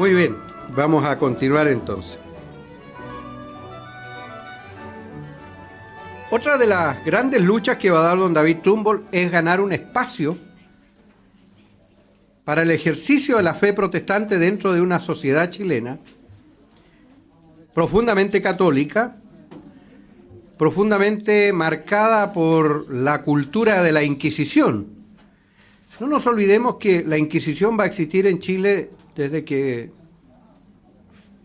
Muy bien, vamos a continuar entonces. Otra de las grandes luchas que va a dar don David Trumbull es ganar un espacio para el ejercicio de la fe protestante dentro de una sociedad chilena profundamente católica, profundamente marcada por la cultura de la Inquisición. No nos olvidemos que la Inquisición va a existir en Chile desde que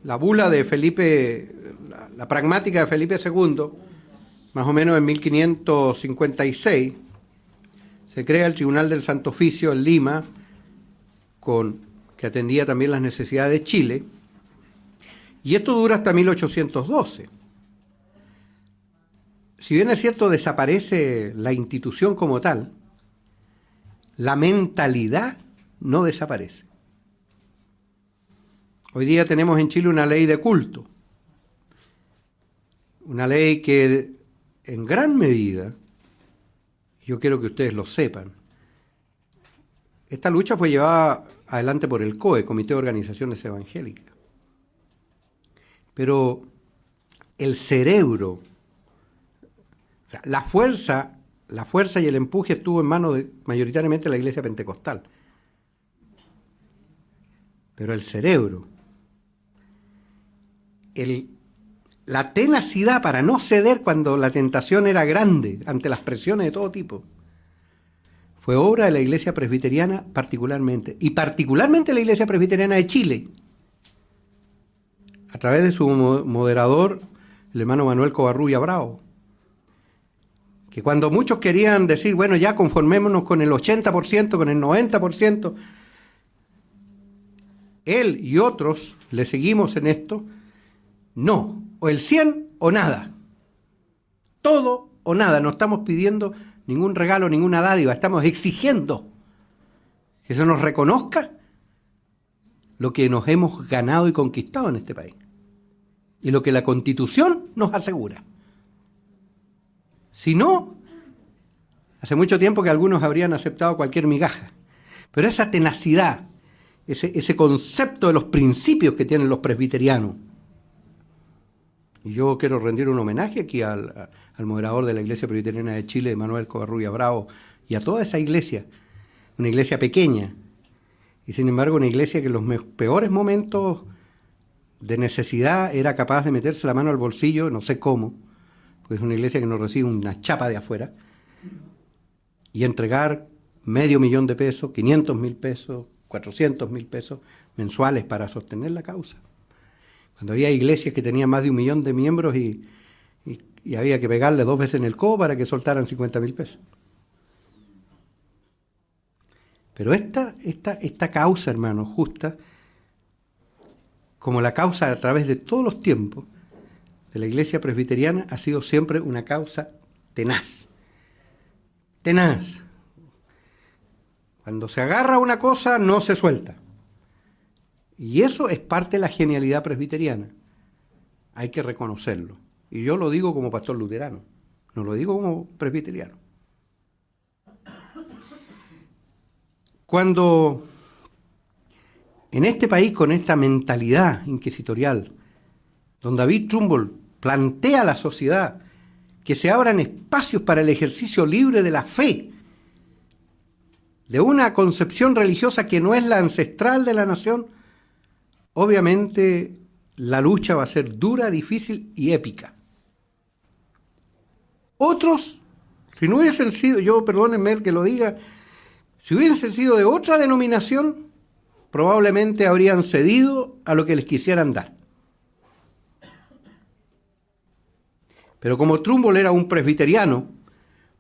la bula de Felipe, la pragmática de Felipe II, más o menos en 1556, se crea el Tribunal del Santo Oficio en Lima, que atendía también las necesidades de Chile, y esto dura hasta 1812. Si bien es cierto, desaparece la institución como tal, la mentalidad no desaparece. Hoy día tenemos en Chile una ley de culto, una ley que en gran medida, yo quiero que ustedes lo sepan, esta lucha fue llevada adelante por el COE, Comité de Organizaciones Evangélicas. Pero el cerebro, o sea, la fuerza y el empuje estuvo en manos de mayoritariamente la Iglesia Pentecostal. Pero el cerebro, la tenacidad para no ceder cuando la tentación era grande ante las presiones de todo tipo, fue obra de la Iglesia Presbiteriana particularmente, y particularmente la Iglesia Presbiteriana de Chile, a través de su moderador, el hermano Manuel Covarrubia Bravo, que cuando muchos querían decir, bueno, ya conformémonos con el 80%, con el 90%, él y otros le seguimos en esto, no, o el 100 o nada, todo o nada, no estamos pidiendo ningún regalo, ninguna dádiva, estamos exigiendo que se nos reconozca lo que nos hemos ganado y conquistado en este país, y lo que la Constitución nos asegura. Si no, hace mucho tiempo que algunos habrían aceptado cualquier migaja, pero esa tenacidad, ese concepto de los principios que tienen los presbiterianos, y yo quiero rendir un homenaje aquí al moderador de la Iglesia Presbiteriana de Chile, Manuel Covarrubia Bravo, y a toda esa iglesia, una iglesia pequeña, y sin embargo una iglesia que en los peores momentos de necesidad era capaz de meterse la mano al bolsillo, no sé cómo, porque es una iglesia que no recibe una chapa de afuera, y entregar $500,000 de pesos, 500,000 pesos, 400,000 pesos mensuales para sostener la causa. Cuando había iglesias que tenían más de 1 millón de miembros y había que pegarle 2 veces en el codo para que soltaran 50,000 pesos. Pero esta causa, hermano, justa, como la causa a través de todos los tiempos de la Iglesia Presbiteriana, ha sido siempre una causa tenaz. Tenaz. Cuando se agarra una cosa, no se suelta. Y eso es parte de la genialidad presbiteriana. Hay que reconocerlo. Y yo lo digo como pastor luterano, no lo digo como presbiteriano. Cuando en este país, con esta mentalidad inquisitorial, don David Trumbull plantea a la sociedad que se abran espacios para el ejercicio libre de la fe, de una concepción religiosa que no es la ancestral de la nación, obviamente la lucha va a ser dura, difícil y épica. Otros, si no hubiesen sido, perdónenme el que lo diga, si hubiesen sido de otra denominación, probablemente habrían cedido a lo que les quisieran dar. Pero como Trumbull era un presbiteriano,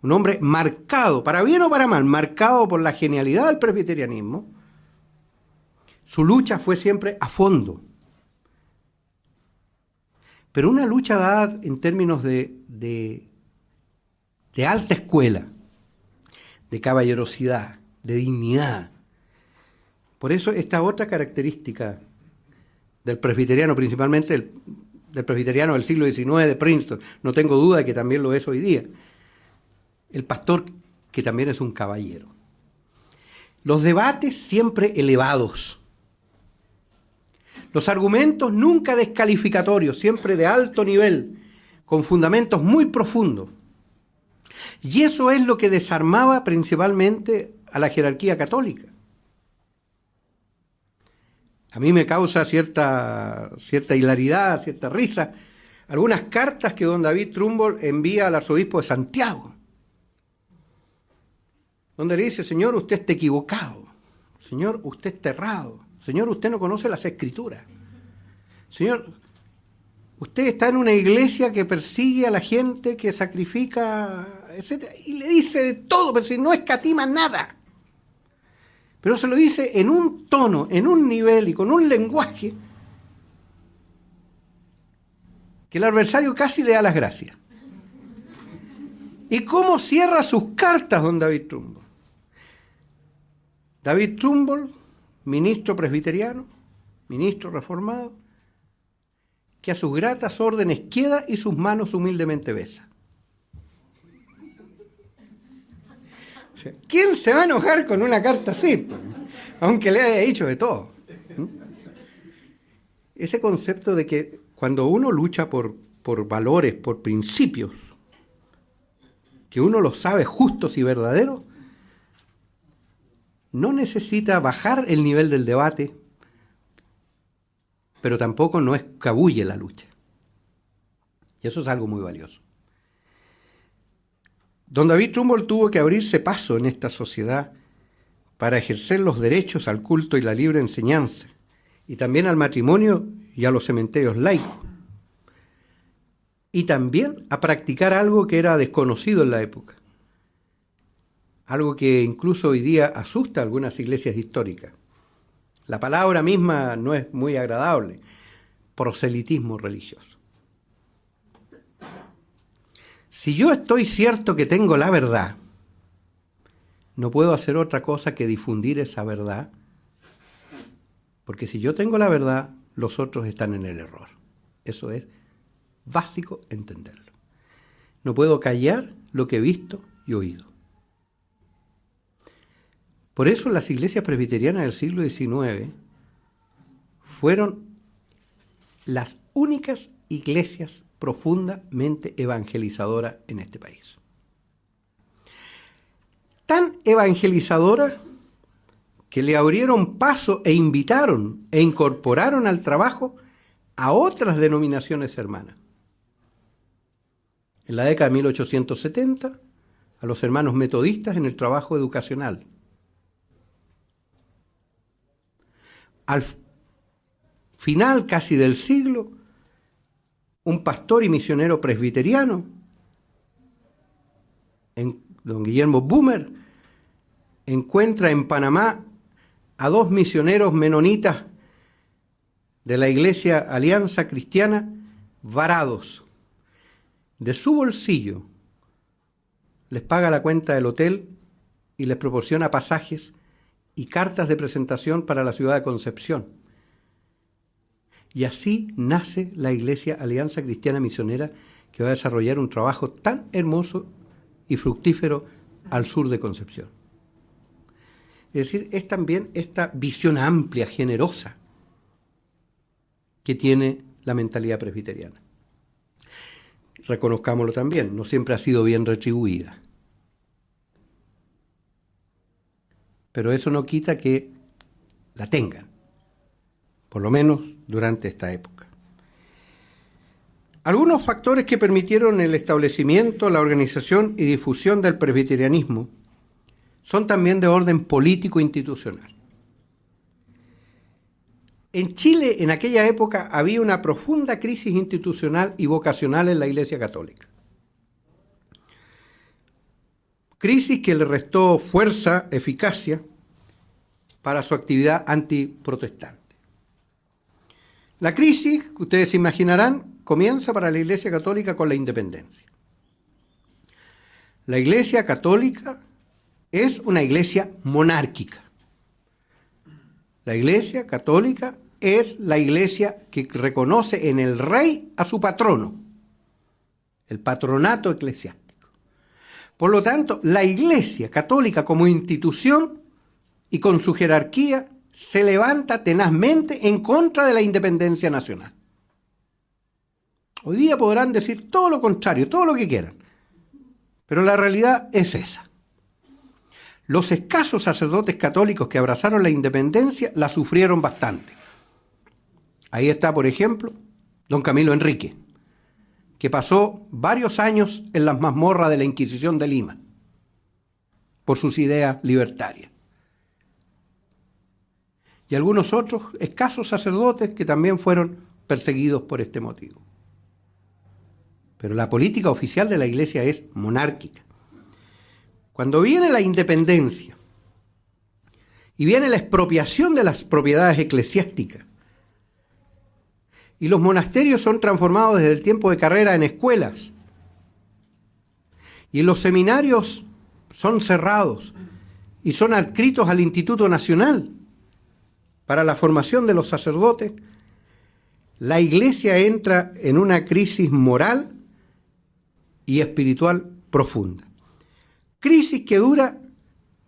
un hombre marcado, para bien o para mal, marcado por la genialidad del presbiterianismo, su lucha fue siempre a fondo. Pero una lucha dada en términos de alta escuela, de caballerosidad, de dignidad. Por eso esta otra característica del presbiteriano, principalmente del presbiteriano del siglo XIX de Princeton, no tengo duda de que también lo es hoy día, el pastor que también es un caballero. Los debates siempre elevados, Los argumentos nunca descalificatorios, siempre de alto nivel, con fundamentos muy profundos. Y eso es lo que desarmaba principalmente a la jerarquía católica. A mí me causa cierta hilaridad, cierta risa, algunas cartas que don David Trumbull envía al arzobispo de Santiago, donde le dice: Señor, usted está equivocado, Señor, usted está errado, Señor, usted no conoce las Escrituras, Señor, usted está en una iglesia que persigue a la gente, que sacrifica, etc. Y le dice de todo, pero si no escatima nada. Pero se lo dice en un tono, en un nivel y con un lenguaje que el adversario casi le da las gracias. ¿Y cómo cierra sus cartas don David Trumbull? David Trumbull, ministro presbiteriano, ministro reformado, que a sus gratas órdenes queda y sus manos humildemente besa. O sea, ¿quién se va a enojar con una carta así? Aunque le haya dicho de todo. Ese concepto de que cuando uno lucha por valores, por principios, que uno los sabe justos y verdaderos, no necesita bajar el nivel del debate, pero tampoco no escabulle la lucha. Y eso es algo muy valioso. Don David Trumbull tuvo que abrirse paso en esta sociedad para ejercer los derechos al culto y la libre enseñanza, y también al matrimonio y a los cementerios laicos, y también a practicar algo que era desconocido en la época, algo que incluso hoy día asusta a algunas iglesias históricas. La palabra misma no es muy agradable: proselitismo religioso. Si yo estoy cierto que tengo la verdad, no puedo hacer otra cosa que difundir esa verdad, porque si yo tengo la verdad, los otros están en el error. Eso es básico entenderlo. No puedo callar lo que he visto y oído. Por eso las iglesias presbiterianas del siglo XIX fueron las únicas iglesias profundamente evangelizadoras en este país. Tan evangelizadoras que le abrieron paso e invitaron e incorporaron al trabajo a otras denominaciones hermanas. En la década de 1870, a los hermanos metodistas en el trabajo educacional. Al final casi del siglo, un pastor y misionero presbiteriano, don Guillermo Boomer, encuentra en Panamá a dos misioneros menonitas de la Iglesia Alianza Cristiana varados. De su bolsillo les paga la cuenta del hotel y les proporciona pasajes y cartas de presentación para la ciudad de Concepción. Y así nace la Iglesia Alianza Cristiana Misionera, que va a desarrollar un trabajo tan hermoso y fructífero al sur de Concepción. Es decir, es también esta visión amplia, generosa, que tiene la mentalidad presbiteriana. Reconozcámoslo también, no siempre ha sido bien retribuida. Pero eso no quita que la tengan, por lo menos durante esta época. Algunos factores que permitieron el establecimiento, la organización y difusión del presbiterianismo son también de orden político e institucional. En Chile, en aquella época, había una profunda crisis institucional y vocacional en la Iglesia Católica. Crisis que le restó fuerza, eficacia para su actividad antiprotestante. La crisis, que ustedes se imaginarán, comienza para la Iglesia Católica con la independencia. La Iglesia Católica es una iglesia monárquica. La Iglesia Católica es la iglesia que reconoce en el rey a su patrono, el patronato eclesiástico. Por lo tanto, la Iglesia Católica como institución y con su jerarquía se levanta tenazmente en contra de la independencia nacional. Hoy día podrán decir todo lo contrario, todo lo que quieran, pero la realidad es esa. Los escasos sacerdotes católicos que abrazaron la independencia la sufrieron bastante. Ahí está, por ejemplo, don Camilo Enrique, que pasó varios años en las mazmorras de la Inquisición de Lima por sus ideas libertarias. Y algunos otros escasos sacerdotes que también fueron perseguidos por este motivo. Pero la política oficial de la Iglesia es monárquica. Cuando viene la independencia y viene la expropiación de las propiedades eclesiásticas, y los monasterios son transformados desde el tiempo de carrera en escuelas, y los seminarios son cerrados y son adscritos al Instituto Nacional para la formación de los sacerdotes, la Iglesia entra en una crisis moral y espiritual profunda. Crisis que dura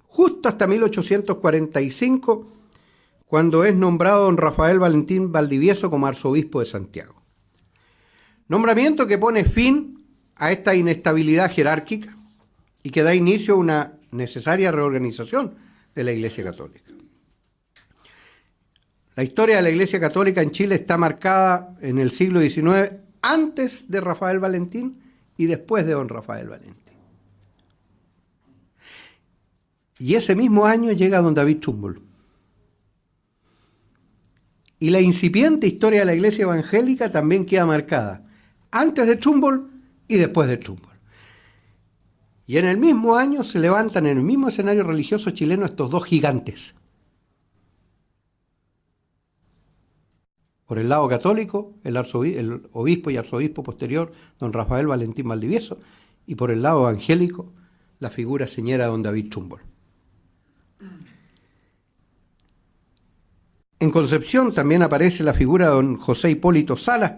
justo hasta 1845, cuando es nombrado don Rafael Valentín Valdivieso como arzobispo de Santiago. Nombramiento que pone fin a esta inestabilidad jerárquica y que da inicio a una necesaria reorganización de la Iglesia Católica. La historia de la Iglesia Católica en Chile está marcada en el siglo XIX, antes de Rafael Valentín y después de don Rafael Valentín. Y ese mismo año llega don David Trumbull. Y la incipiente historia de la Iglesia evangélica también queda marcada antes de Trumbull y después de Trumbull. Y en el mismo año se levantan en el mismo escenario religioso chileno estos dos gigantes. Por el lado católico, el obispo y arzobispo posterior, don Rafael Valentín Valdivieso, y por el lado evangélico, la figura señera de don David Trumbull. En Concepción también aparece la figura de don José Hipólito Salas,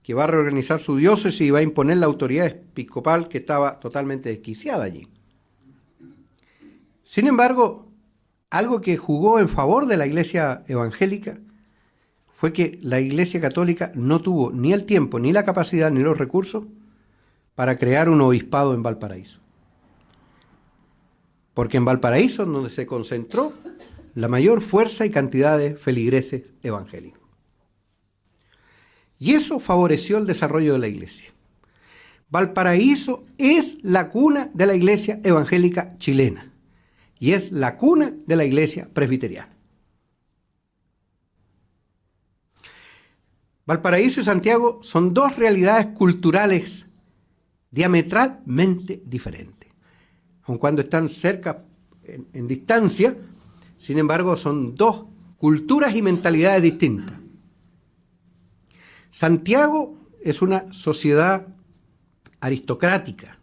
que va a reorganizar su diócesis y va a imponer la autoridad episcopal que estaba totalmente desquiciada allí. Sin embargo, algo que jugó en favor de la Iglesia evangélica fue que la Iglesia Católica no tuvo ni el tiempo, ni la capacidad, ni los recursos para crear un obispado en Valparaíso. Porque en Valparaíso es donde se concentró la mayor fuerza y cantidad de feligreses evangélicos. Y eso favoreció el desarrollo de la Iglesia. Valparaíso es la cuna de la Iglesia evangélica chilena y es la cuna de la Iglesia presbiteriana. Valparaíso y Santiago son dos realidades culturales diametralmente diferentes. Aun cuando están cerca en distancia, sin embargo, son dos culturas y mentalidades distintas. Santiago es una sociedad aristocrática,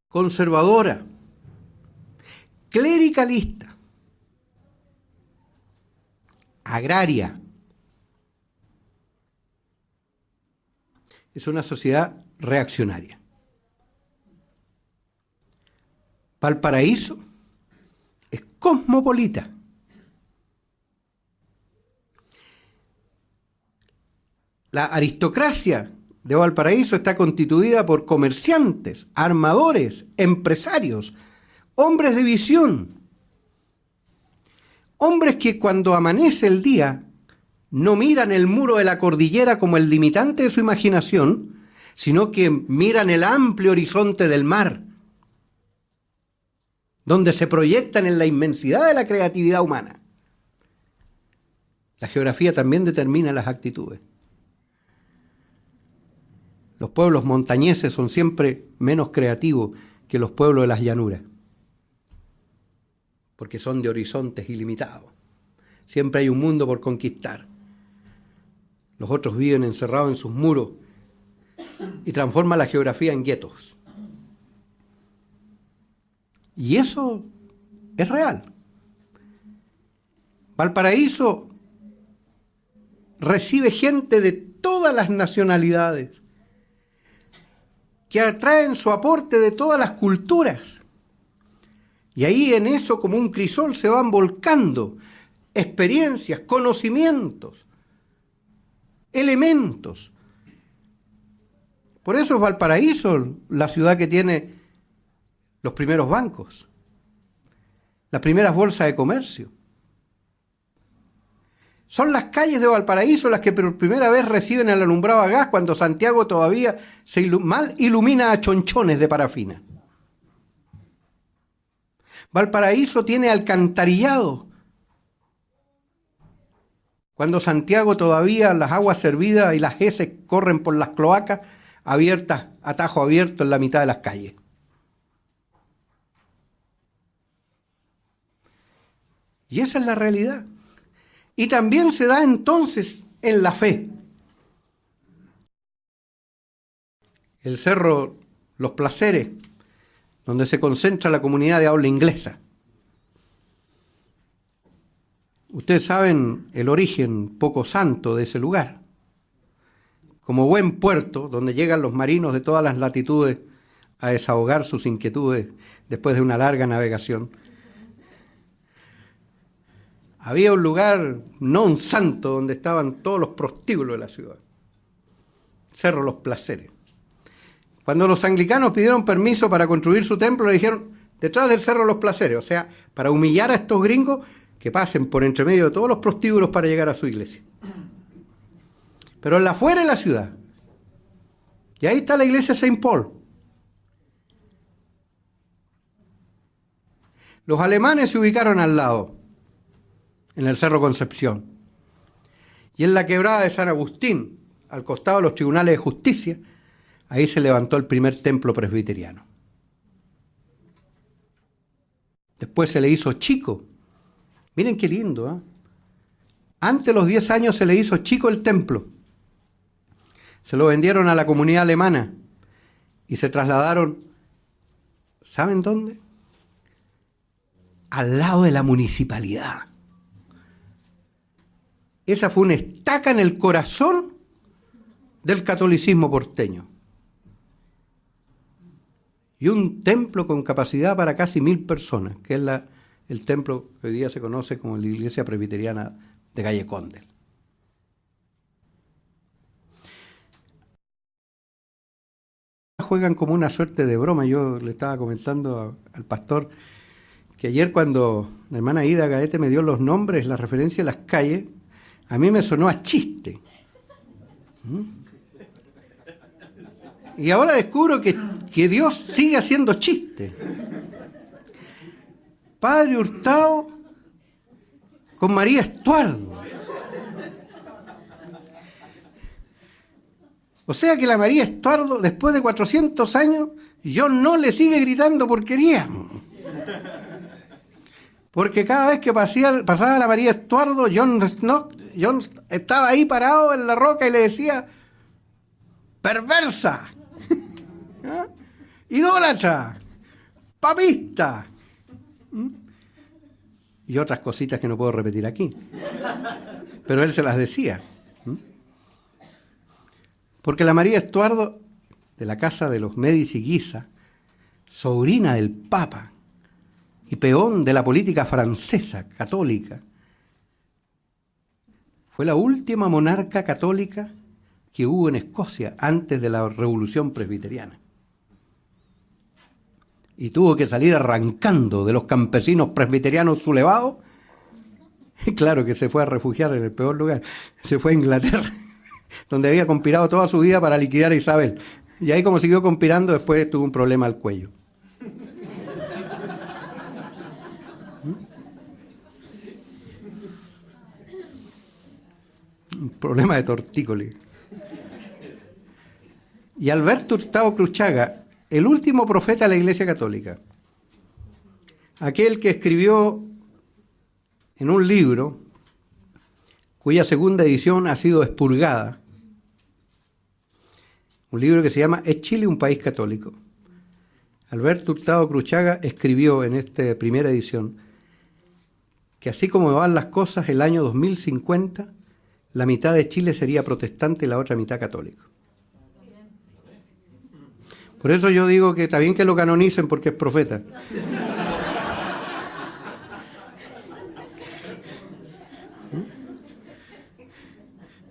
conservadora, clericalista, agraria. Es una sociedad reaccionaria. Valparaíso es cosmopolita. La aristocracia de Valparaíso está constituida por comerciantes, armadores, empresarios, hombres de visión, hombres que cuando amanece el día no miran el muro de la cordillera como el limitante de su imaginación, sino que miran el amplio horizonte del mar, donde se proyectan en la inmensidad de la creatividad humana. La geografía también determina las actitudes. Los pueblos montañeses son siempre menos creativos que los pueblos de las llanuras, porque son de horizontes ilimitados. Siempre hay un mundo por conquistar. Los otros viven encerrados en sus muros y transforman la geografía en guetos. Y eso es real. Valparaíso recibe gente de todas las nacionalidades, que atraen su aporte de todas las culturas. Y ahí en eso, como un crisol, se van volcando experiencias, conocimientos, elementos. Por eso es Valparaíso la ciudad que tiene los primeros bancos, las primeras bolsas de comercio. Son las calles de Valparaíso las que por primera vez reciben el alumbrado a gas cuando Santiago todavía mal ilumina a chonchones de parafina. Valparaíso tiene alcantarillado cuando Santiago todavía las aguas servidas y las heces corren por las cloacas abiertas, a tajo abierto en la mitad de las calles. Y esa es la realidad. Y también se da entonces en la fe. El cerro Los Placeres, donde se concentra la comunidad de habla inglesa. Ustedes saben el origen poco santo de ese lugar. Como buen puerto, donde llegan los marinos de todas las latitudes a desahogar sus inquietudes después de una larga navegación. Había un lugar non santo donde estaban todos los prostíbulos de la ciudad. Cerro Los Placeres. Cuando los anglicanos pidieron permiso para construir su templo, le dijeron, detrás del Cerro Los Placeres, o sea, para humillar a estos gringos que pasen por entre medio de todos los prostíbulos para llegar a su iglesia. Pero en la afuera de la ciudad. Y ahí está la iglesia Saint Paul. Los alemanes se ubicaron al lado, en el Cerro Concepción. Y en la quebrada de San Agustín, al costado de los tribunales de justicia, ahí se levantó el primer templo presbiteriano. Después se le hizo chico. Miren qué lindo, ¿eh? Antes de los 10 años se le hizo chico el templo. Se lo vendieron a la comunidad alemana y se trasladaron, ¿saben dónde? Al lado de la municipalidad. Esa fue una estaca en el corazón del catolicismo porteño. Y un templo con capacidad para casi 1000 personas, que es el templo que hoy día se conoce como la iglesia presbiteriana de Calle Condel. Juegan como una suerte de broma. Yo le estaba comentando al pastor que ayer cuando la hermana Ida Gaete me dio los nombres, la referencia a las calles, a mí me sonó a chiste. Y ahora descubro que Dios sigue haciendo chistes. Padre Hurtado con María Estuardo. O sea que la María Estuardo, después de 400 años, John no le sigue gritando porquería. Porque cada vez que pasaba la María Estuardo, John estaba ahí parado en la roca y le decía, perversa, ¿ah? Idólatra, papista, y otras cositas que no puedo repetir aquí. Pero él se las decía. Porque la María Estuardo, de la casa de los Médici Guisa, sobrina del Papa y peón de la política francesa católica, fue la última monarca católica que hubo en Escocia antes de la Revolución Presbiteriana. Y tuvo que salir arrancando de los campesinos presbiterianos sublevados. Y claro que se fue a refugiar en el peor lugar. Se fue a Inglaterra, donde había conspirado toda su vida para liquidar a Isabel. Y ahí como siguió conspirando, después tuvo un problema al cuello. Un problema de tortícolis. Y Alberto Hurtado Cruchaga, el último profeta de la Iglesia Católica, aquel que escribió en un libro cuya segunda edición ha sido expurgada, un libro que se llama ¿Es Chile un país católico? Alberto Hurtado Cruchaga escribió en esta primera edición que así como van las cosas, el año 2050, la mitad de Chile sería protestante y la otra mitad católico. Por eso yo digo que está bien que lo canonicen porque es profeta.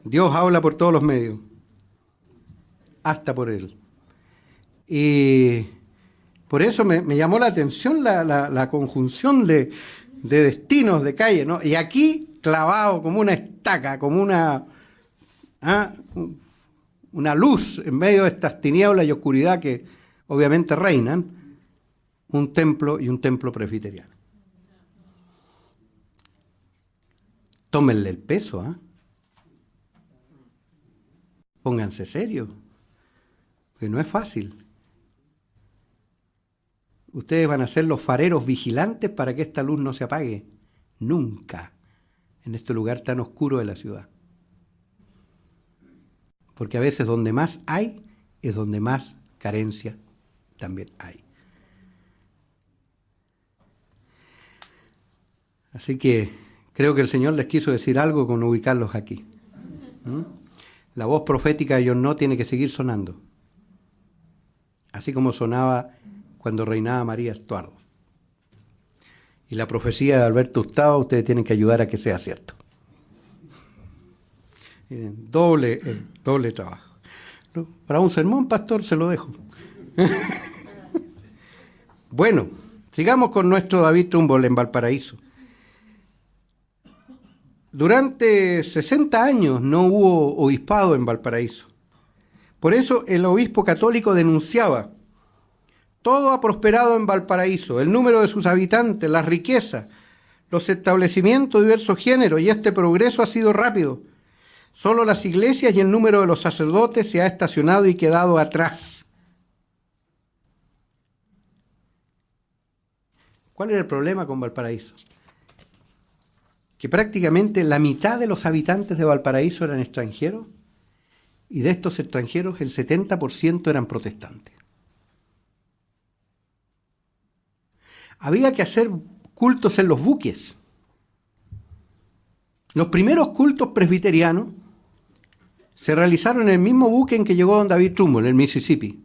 Dios habla por todos los medios, hasta por él. Y por eso me llamó la atención la conjunción de destinos, de calles, ¿no? Y aquí, clavado como una estaca, como una luz en medio de estas tinieblas y oscuridad que obviamente reinan, un templo y un templo presbiteriano. Tómenle el peso, ¿ah? Pónganse serios, porque no es fácil. Ustedes van a ser los fareros vigilantes para que esta luz no se apague. Nunca en este lugar tan oscuro de la ciudad. Porque a veces donde más hay es donde más carencia también hay. Así que creo que el Señor les quiso decir algo con ubicarlos aquí. La voz profética de John No tiene que seguir sonando. Así como sonaba cuando reinaba María Estuardo. Y la profecía de Alberto Hurtado, ustedes tienen que ayudar a que sea cierto. Doble trabajo. Para un sermón, pastor, se lo dejo. Bueno, sigamos con nuestro David Trumbull en Valparaíso. Durante 60 años no hubo obispado en Valparaíso. Por eso el obispo católico denunciaba: todo ha prosperado en Valparaíso, el número de sus habitantes, las riquezas, los establecimientos de diversos géneros, y este progreso ha sido rápido. Solo las iglesias y el número de los sacerdotes se ha estacionado y quedado atrás. ¿Cuál era el problema con Valparaíso? Que prácticamente la mitad de los habitantes de Valparaíso eran extranjeros, y de estos extranjeros el 70% eran protestantes. Había que hacer cultos en los buques. Los primeros cultos presbiterianos se realizaron en el mismo buque en que llegó don David Trumbull, en el Mississippi.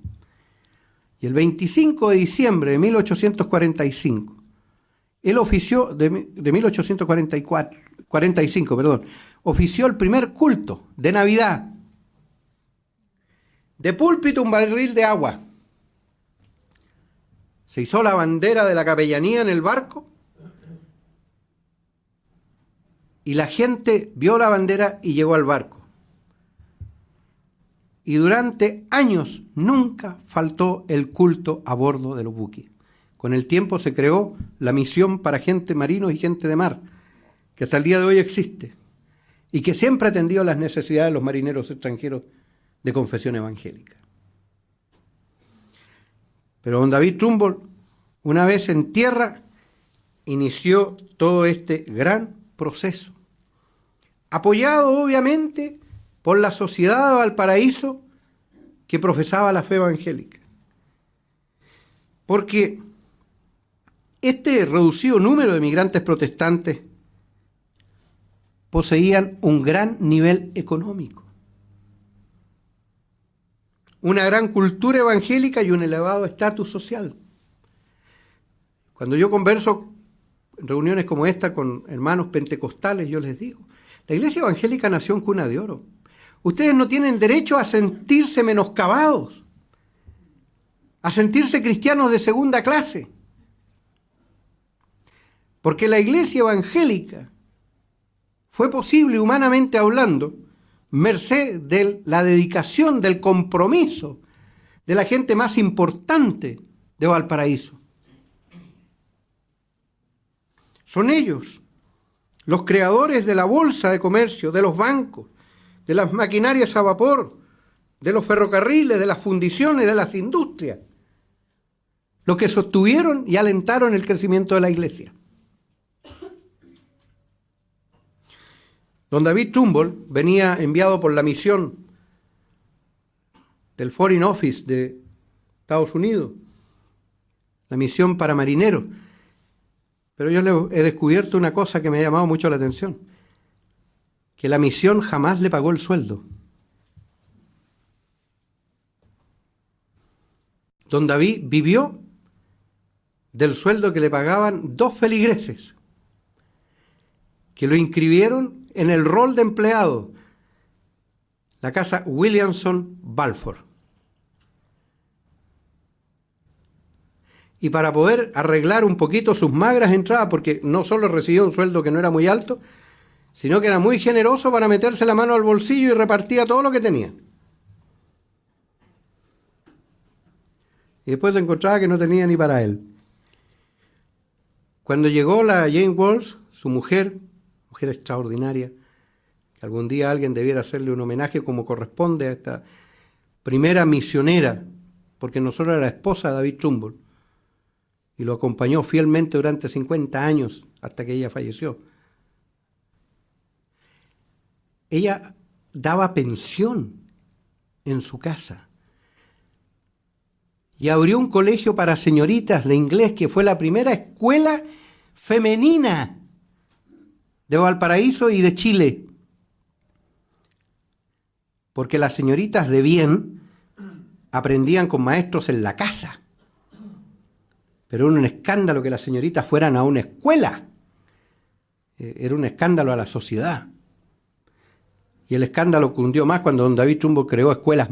Y el 25 de diciembre de 1845, él ofició, de 1845, ofició el primer culto de Navidad. De púlpito, un barril de agua. Se izó la bandera de la capellanía en el barco y la gente vio la bandera y llegó al barco. Y durante años nunca faltó el culto a bordo de los buques. Con el tiempo se creó la misión para gente marinos y gente de mar, que hasta el día de hoy existe y que siempre ha atendido a las necesidades de los marineros extranjeros de confesión evangélica. Pero don David Trumbull, una vez en tierra, inició todo este gran proceso, apoyado obviamente por la sociedad de Valparaíso que profesaba la fe evangélica. Porque este reducido número de migrantes protestantes poseían un gran nivel económico, una gran cultura evangélica y un elevado estatus social. Cuando yo converso en reuniones como esta con hermanos pentecostales, yo les digo, la iglesia evangélica nació en cuna de oro. Ustedes no tienen derecho a sentirse menoscabados, a sentirse cristianos de segunda clase, porque la iglesia evangélica fue posible, humanamente hablando, merced de la dedicación, del compromiso de la gente más importante de Valparaíso. Son ellos los creadores de la bolsa de comercio, de los bancos, de las maquinarias a vapor, de los ferrocarriles, de las fundiciones, de las industrias, los que sostuvieron y alentaron el crecimiento de la iglesia. Don David Trumbull venía enviado por la misión del Foreign Office de Estados Unidos, la misión para marineros. Pero yo le he descubierto una cosa que me ha llamado mucho la atención, que la misión jamás le pagó el sueldo. Don David vivió del sueldo que le pagaban 2 feligreses, que lo inscribieron en el rol de empleado, la casa Williamson Balfour. Y para poder arreglar un poquito sus magras entradas, porque no solo recibía un sueldo que no era muy alto, sino que era muy generoso para meterse la mano al bolsillo y repartía todo lo que tenía. Y después se encontraba que no tenía ni para él. Cuando llegó la Jane Walsh, su mujer extraordinaria, que algún día alguien debiera hacerle un homenaje como corresponde a esta primera misionera, porque no solo era la esposa de David Trumbull, y lo acompañó fielmente durante 50 años hasta que ella falleció. Ella daba pensión en su casa y abrió un colegio para señoritas de inglés que fue la primera escuela femenina de Valparaíso y de Chile, porque las señoritas de bien aprendían con maestros en la casa, pero era un escándalo que las señoritas fueran a una escuela, era un escándalo a la sociedad, y el escándalo cundió más cuando don David Trumbull creó escuelas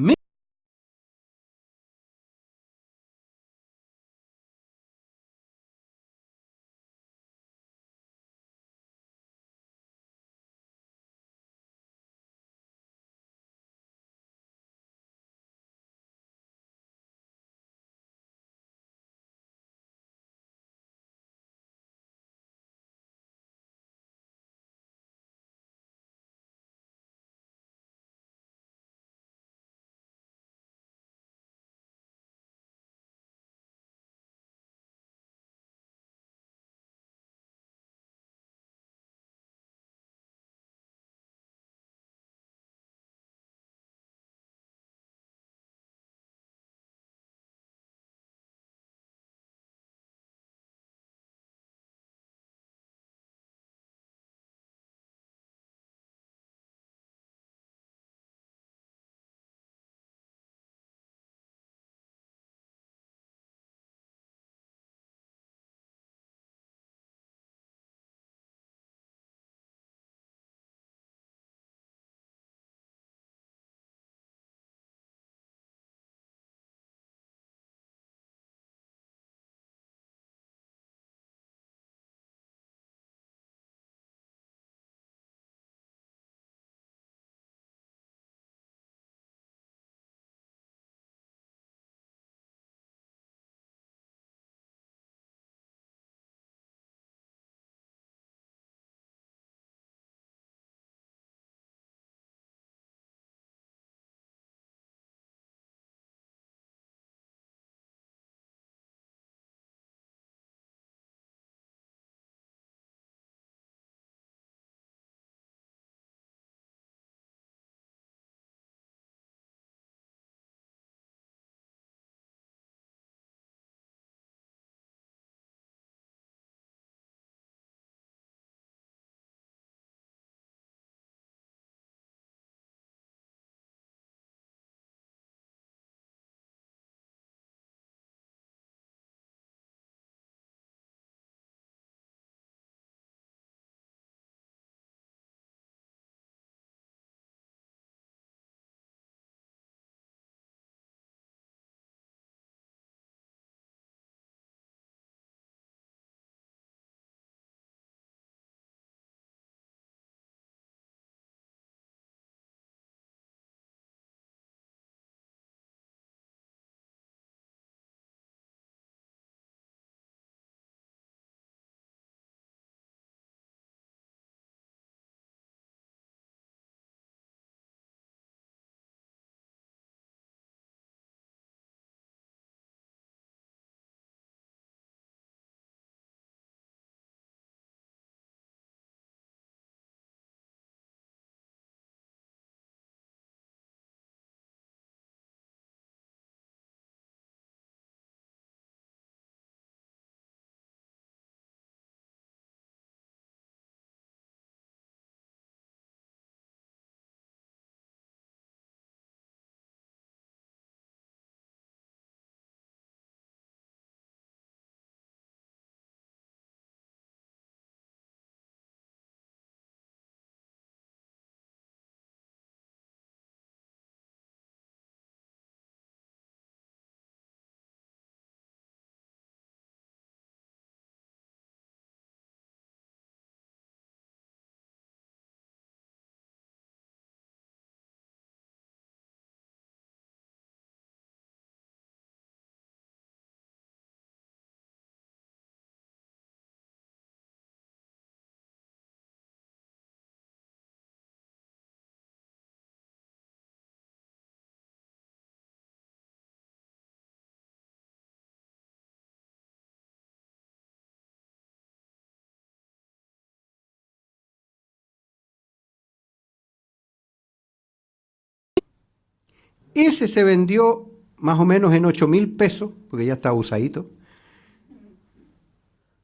Ese se vendió más o menos en 8.000 pesos, porque ya estaba usadito,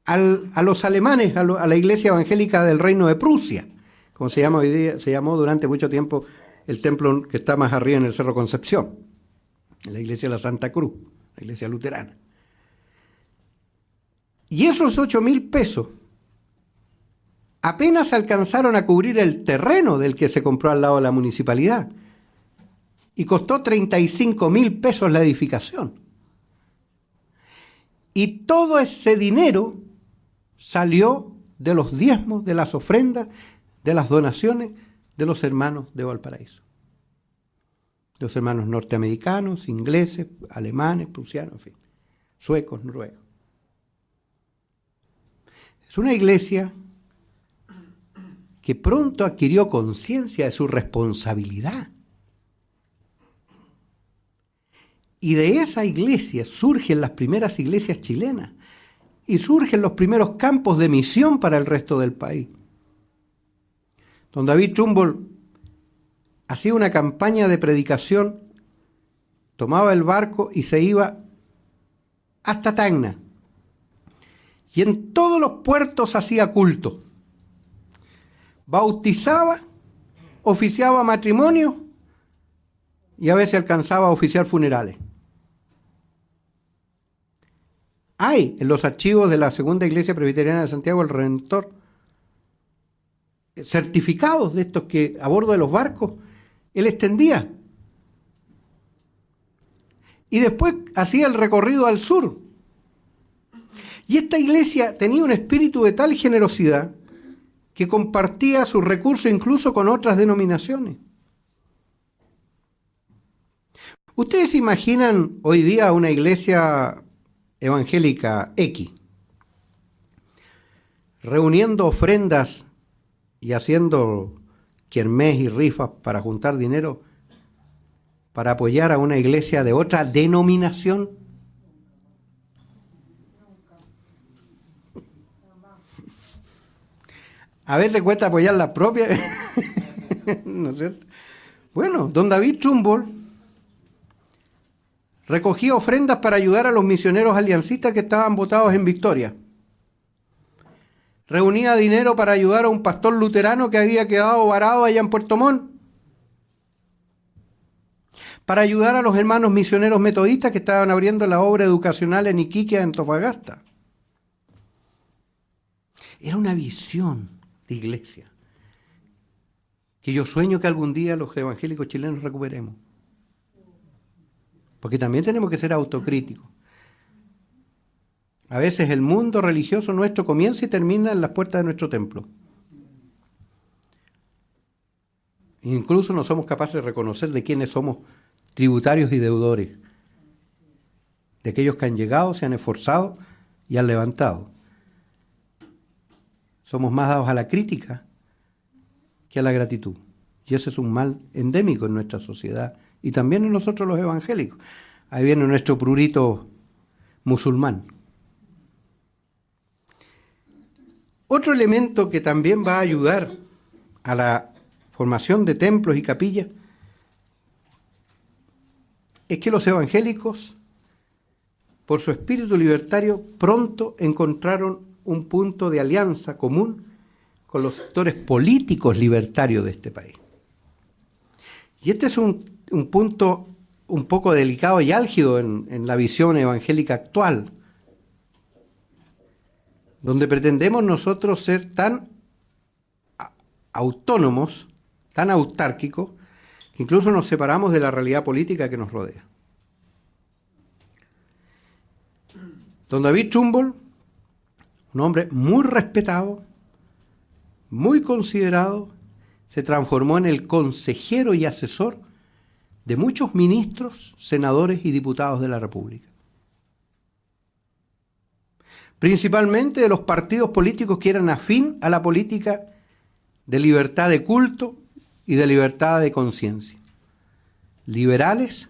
a los alemanes, a la Iglesia Evangélica del Reino de Prusia, como se llama hoy día, se llamó durante mucho tiempo el templo que está más arriba en el Cerro Concepción, en la Iglesia de la Santa Cruz, la Iglesia luterana. Y esos 8.000 pesos apenas alcanzaron a cubrir el terreno del que se compró al lado de la municipalidad. Y costó 35.000 pesos la edificación. Y todo ese dinero salió de los diezmos, de las ofrendas, de las donaciones de los hermanos de Valparaíso. De los hermanos norteamericanos, ingleses, alemanes, prusianos, en fin, suecos, noruegos. Es una iglesia que pronto adquirió conciencia de su responsabilidad. Y de esa iglesia surgen las primeras iglesias chilenas y surgen los primeros campos de misión para el resto del país. Don David Trumbull hacía una campaña de predicación, tomaba el barco y se iba hasta Tacna. Y en todos los puertos hacía culto. Bautizaba, oficiaba matrimonio y a veces alcanzaba a oficiar funerales. Hay en los archivos de la Segunda Iglesia Presbiteriana de Santiago el Redentor certificados de estos que a bordo de los barcos él extendía. Y después hacía el recorrido al sur. Y esta iglesia tenía un espíritu de tal generosidad que compartía sus recursos incluso con otras denominaciones. ¿Ustedes imaginan hoy día una iglesia evangélica X reuniendo ofrendas y haciendo kermés y rifas para juntar dinero para apoyar a una iglesia de otra denominación? A veces cuesta apoyar la propia, ¿no es cierto? Bueno, don David Trumbull recogía ofrendas para ayudar a los misioneros aliancistas que estaban votados en Victoria. Reunía dinero para ayudar a un pastor luterano que había quedado varado allá en Puerto Montt. Para ayudar a los hermanos misioneros metodistas que estaban abriendo la obra educacional en Iquique, en Antofagasta. Era una visión de iglesia que yo sueño que algún día los evangélicos chilenos recuperemos. Porque también tenemos que ser autocríticos. A veces el mundo religioso nuestro comienza y termina en las puertas de nuestro templo. Incluso no somos capaces de reconocer de quiénes somos tributarios y deudores. De aquellos que han llegado, se han esforzado y han levantado. Somos más dados a la crítica que a la gratitud. Y ese es un mal endémico en nuestra sociedad y también en nosotros los evangélicos. Ahí viene nuestro prurito musulmán. Otro elemento que también va a ayudar a la formación de templos y capillas es que los evangélicos, por su espíritu libertario, pronto encontraron un punto de alianza común con los sectores políticos libertarios de este país. Y este es un punto un poco delicado y álgido en la visión evangélica actual, donde pretendemos nosotros ser tan autónomos, tan autárquicos, que incluso nos separamos de la realidad política que nos rodea. Don David Trumbull, un hombre muy respetado, muy considerado, se transformó en el consejero y asesor de muchos ministros, senadores y diputados de la República. Principalmente de los partidos políticos que eran afín a la política de libertad de culto y de libertad de conciencia. Liberales,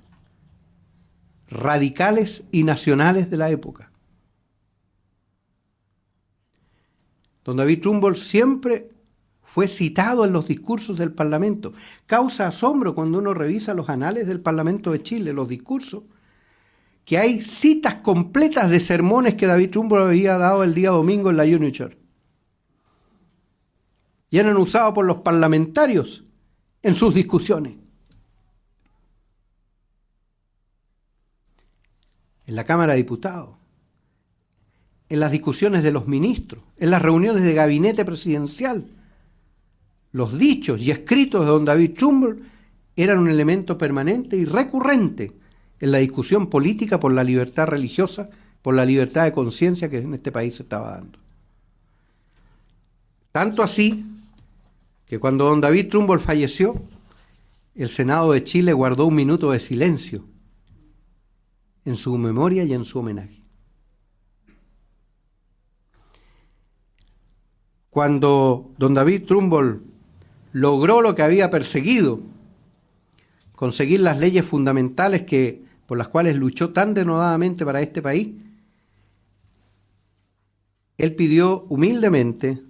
radicales y nacionales de la época. Don David Trumbull siempre fue citado en los discursos del Parlamento. Causa asombro cuando uno revisa los anales del Parlamento de Chile, los discursos, que hay citas completas de sermones que David Trumbull había dado el día domingo en la Union Church. Y eran usados por los parlamentarios en sus discusiones. En la Cámara de Diputados, en las discusiones de los ministros, en las reuniones de gabinete presidencial. Los dichos y escritos de don David Trumbull eran un elemento permanente y recurrente en la discusión política por la libertad religiosa, por la libertad de conciencia que en este país se estaba dando. Tanto así que cuando don David Trumbull falleció, el Senado de Chile guardó un minuto de silencio en su memoria y en su homenaje. Cuando don David Trumbull logró lo que había perseguido, conseguir las leyes fundamentales por las cuales luchó tan denodadamente para este país, él pidió humildemente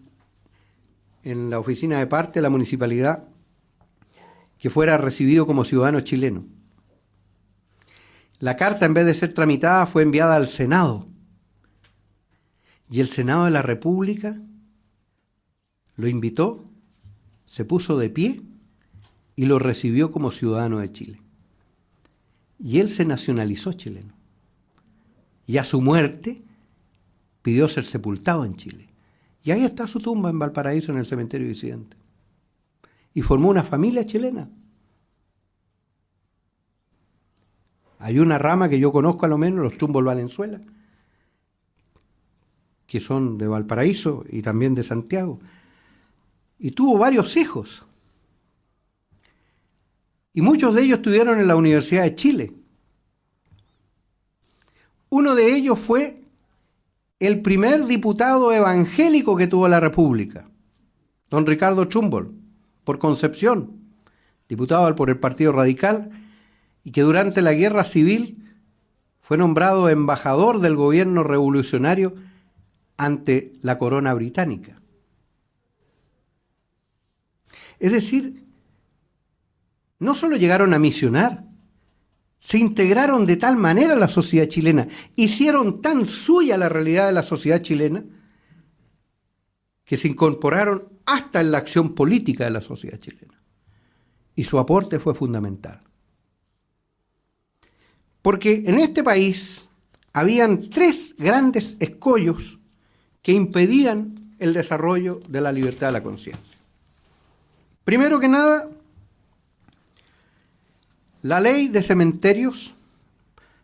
en la oficina de parte de la municipalidad que fuera recibido como ciudadano chileno. La carta, en vez de ser tramitada, fue enviada al Senado. Y el Senado de la República lo invitó, se puso de pie y lo recibió como ciudadano de Chile. Y él se nacionalizó chileno. Y a su muerte pidió ser sepultado en Chile. Y ahí está su tumba en Valparaíso, en el cementerio disidente. Y formó una familia chilena. Hay una rama que yo conozco a lo menos, los Trumbull Valenzuela, que son de Valparaíso y también de Santiago. Y tuvo varios hijos. Y muchos de ellos estudiaron en la Universidad de Chile. Uno de ellos fue el primer diputado evangélico que tuvo la República, don Ricardo Trumbull, por Concepción, diputado por el Partido Radical, y que durante la Guerra Civil fue nombrado embajador del gobierno revolucionario ante la corona británica. Es decir, no solo llegaron a misionar, se integraron de tal manera a la sociedad chilena, hicieron tan suya la realidad de la sociedad chilena, que se incorporaron hasta en la acción política de la sociedad chilena. Y su aporte fue fundamental. Porque en este país habían tres grandes escollos que impedían el desarrollo de la libertad de la conciencia. Primero que nada, la ley de cementerios,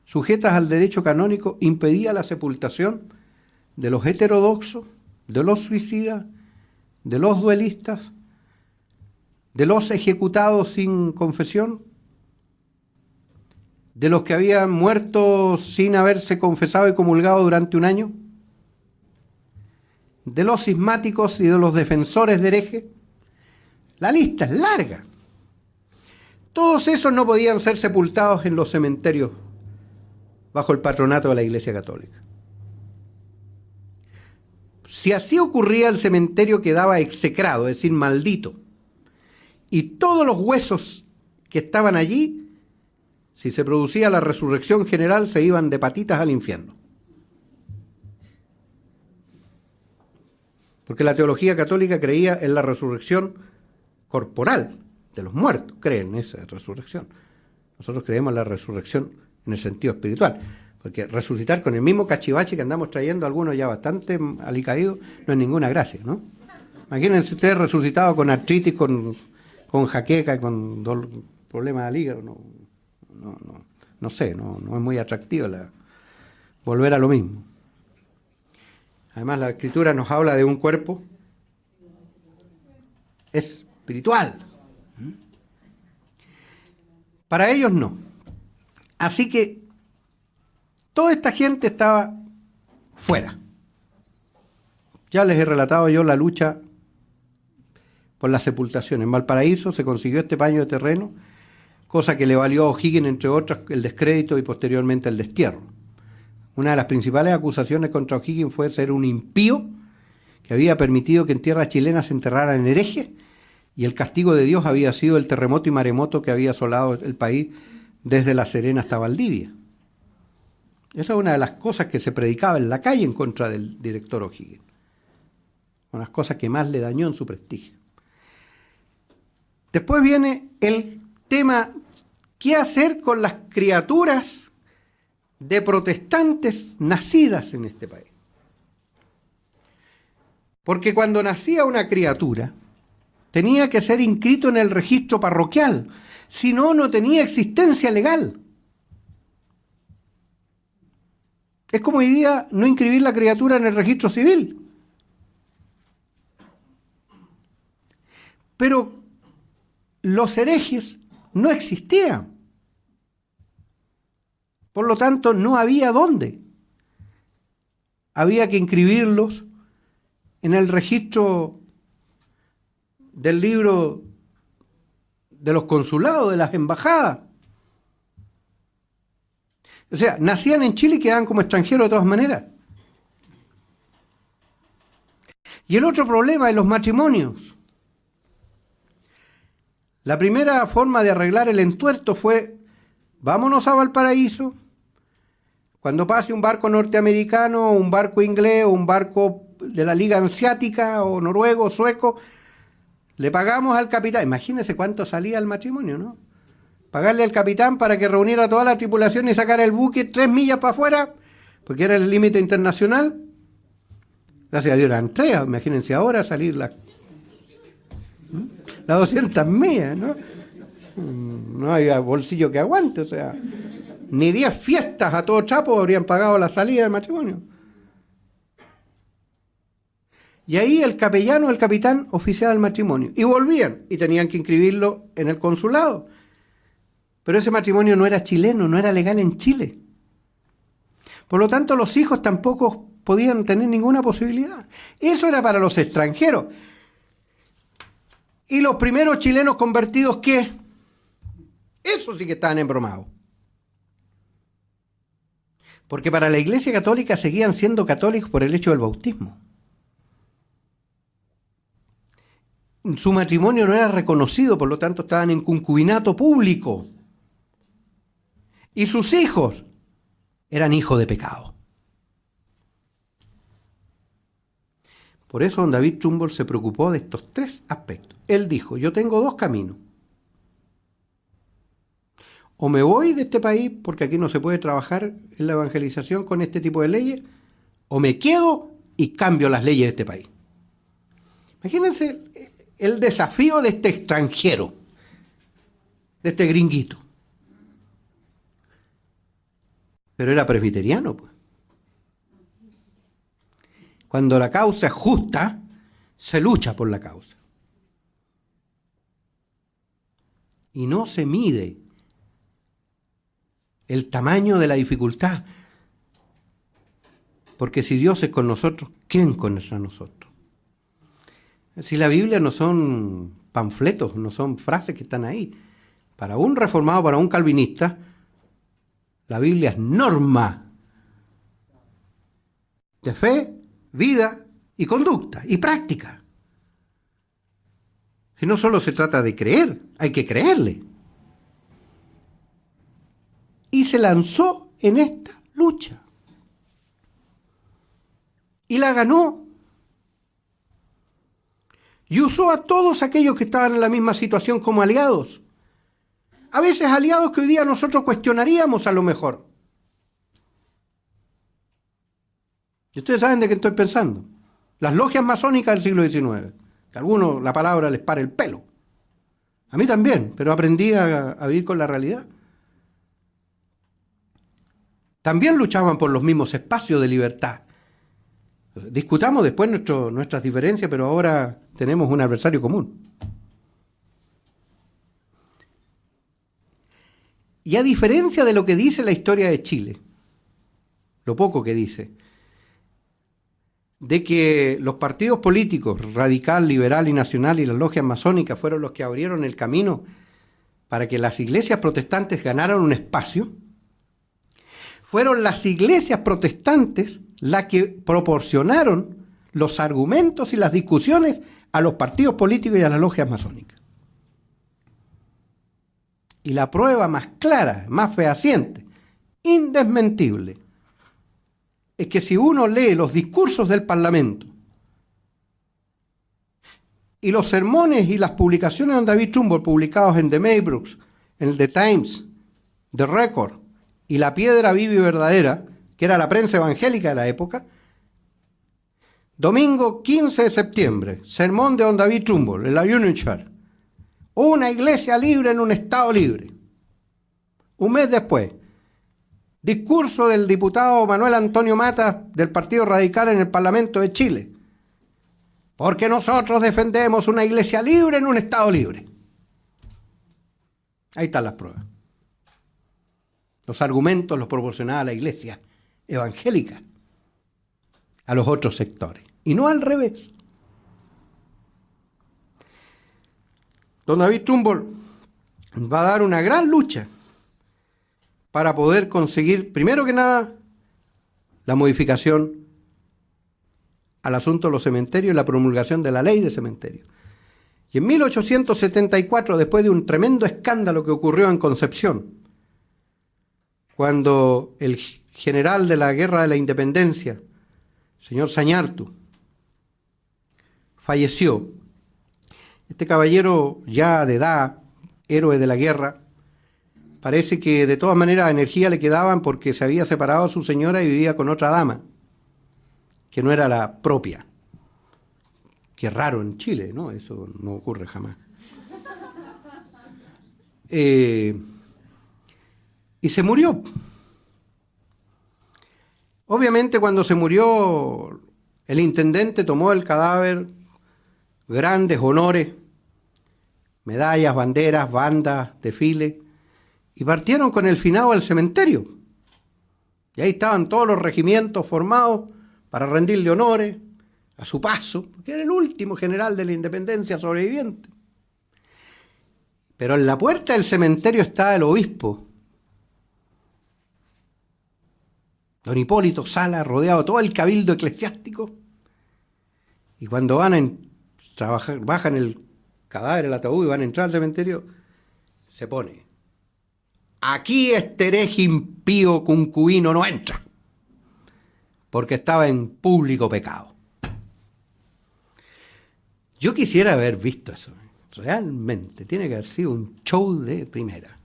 sujetas al derecho canónico, impedía la sepultación de los heterodoxos, de los suicidas, de los duelistas, de los ejecutados sin confesión, de los que habían muerto sin haberse confesado y comulgado durante un año, de los cismáticos y de los defensores de herejes. La lista es larga. Todos esos no podían ser sepultados en los cementerios bajo el patronato de la Iglesia Católica. Si así ocurría, el cementerio quedaba execrado, es decir, maldito. Y todos los huesos que estaban allí, si se producía la resurrección general, se iban de patitas al infierno. Porque la teología católica creía en la resurrección corporal de los muertos, creen en esa resurrección. Nosotros creemos en la resurrección en el sentido espiritual, porque resucitar con el mismo cachivache que andamos trayendo algunos ya bastante alicaídos no es ninguna gracia, ¿no? Imagínense ustedes resucitados con artritis, con jaqueca, con problemas al hígado, no sé, no es muy atractivo volver a lo mismo. Además, la Escritura nos habla de un cuerpo espiritual. Para ellos no. Así que toda esta gente estaba fuera. Ya les he relatado yo la lucha por la sepultación. En Valparaíso se consiguió este paño de terreno, cosa que le valió a O'Higgins, entre otras, el descrédito y posteriormente el destierro. Una de las principales acusaciones contra O'Higgins fue ser un impío que había permitido que en tierra chilena se enterraran herejes, y el castigo de Dios había sido el terremoto y maremoto que había asolado el país desde La Serena hasta Valdivia. Esa es una de las cosas que se predicaba en la calle en contra del director O'Higgins. Una de las cosas que más le dañó en su prestigio. Después viene el tema, ¿qué hacer con las criaturas de protestantes nacidas en este país? Porque cuando nacía una criatura, tenía que ser inscrito en el registro parroquial, si no, no tenía existencia legal. Es como hoy día no inscribir la criatura en el registro civil. Pero los herejes no existían. Por lo tanto, no había dónde. Había que inscribirlos en el registro del libro de los consulados, de las embajadas. O sea, nacían en Chile y quedaban como extranjeros de todas maneras. Y el otro problema es los matrimonios. La primera forma de arreglar el entuerto fue, vámonos a Valparaíso, cuando pase un barco norteamericano, un barco inglés, o un barco de la Liga Hanseática, o noruego, o sueco, le pagamos al capitán. Imagínense cuánto salía el matrimonio, ¿no? Pagarle al capitán para que reuniera toda la tripulación y sacara el buque 3 millas para afuera, porque era el límite internacional. Gracias a Dios eran 3, imagínense ahora salir las 200 millas, ¿no? No hay bolsillo que aguante, o sea, ni 10 fiestas a todo trapo habrían pagado la salida del matrimonio. Y ahí el capellano, el capitán, oficiaba el matrimonio. Y volvían, y tenían que inscribirlo en el consulado. Pero ese matrimonio no era chileno, no era legal en Chile. Por lo tanto, los hijos tampoco podían tener ninguna posibilidad. Eso era para los extranjeros. ¿Y los primeros chilenos convertidos qué? Eso sí que estaban embromados. Porque para la Iglesia Católica seguían siendo católicos por el hecho del bautismo. Su matrimonio no era reconocido, por lo tanto estaban en concubinato público. Y sus hijos eran hijos de pecado. Por eso don David Trumbull se preocupó de estos 3 aspectos. Él dijo, yo tengo 2 caminos. O me voy de este país, porque aquí no se puede trabajar en la evangelización con este tipo de leyes, o me quedo y cambio las leyes de este país. Imagínense el desafío de este extranjero, de este gringuito. Pero era presbiteriano, pues. Cuando la causa es justa, se lucha por la causa. Y no se mide el tamaño de la dificultad. Porque si Dios es con nosotros, ¿quién contra nosotros? Si la Biblia no son panfletos, no son frases que están ahí. Para un reformado, para un calvinista, la Biblia es norma de fe, vida y conducta y práctica. Si no solo se trata de creer, hay que creerle. Y se lanzó en esta lucha. Y la ganó. Y usó a todos aquellos que estaban en la misma situación como aliados. A veces aliados que hoy día nosotros cuestionaríamos a lo mejor. Y ustedes saben de qué estoy pensando. Las logias masónicas del siglo XIX. Que a algunos la palabra les para el pelo. A mí también, pero aprendí a vivir con la realidad. También luchaban por los mismos espacios de libertad. Discutamos después nuestras diferencias, pero ahora tenemos un adversario común. Y a diferencia de lo que dice la historia de Chile, lo poco que dice, de que los partidos políticos, radical, liberal y nacional y las logias masónicas fueron los que abrieron el camino para que las iglesias protestantes ganaran un espacio, fueron las iglesias protestantes las que proporcionaron los argumentos y las discusiones a los partidos políticos y a las logias masónicas. Y la prueba más clara, más fehaciente, indesmentible, es que si uno lee los discursos del Parlamento y los sermones y las publicaciones de David Trumbull publicados en The Maybrook, en el The Times, The Record y La Piedra Viva y Verdadera, que era la prensa evangélica de la época, domingo 15 de septiembre, sermón de don David Trumbull en la Union Church, una iglesia libre en un estado libre. Un mes después, discurso del diputado Manuel Antonio Matas del Partido Radical en el Parlamento de Chile, porque nosotros defendemos una iglesia libre en un estado libre. Ahí están las pruebas. Los argumentos los proporcionaba la iglesia evangélica a los otros sectores, y no al revés. Don David Trumbull va a dar una gran lucha para poder conseguir, primero que nada, la modificación al asunto de los cementerios y la promulgación de la ley de cementerios. Y en 1874, después de un tremendo escándalo que ocurrió en Concepción, cuando el general de la Guerra de la Independencia, señor Sañartu, falleció, este caballero ya de edad, héroe de la guerra, parece que de todas maneras energía le quedaban porque se había separado a su señora y vivía con otra dama, que no era la propia. Qué raro en Chile, ¿no? Eso no ocurre jamás. Y se murió. Obviamente cuando se murió, el intendente tomó el cadáver, grandes honores, medallas, banderas, bandas, desfiles, y partieron con el finado al cementerio. Y ahí estaban todos los regimientos formados para rendirle honores a su paso, porque era el último general de la independencia sobreviviente. Pero en la puerta del cementerio está el obispo, don Hipólito Sala, rodeado todo el cabildo eclesiástico, y cuando van a trabajar, bajan el cadáver, el ataúd, y van a entrar al cementerio, se pone: aquí este hereje impío concubino no entra, porque estaba en público pecado. Yo quisiera haber visto eso. Realmente, tiene que haber sido un show de primera.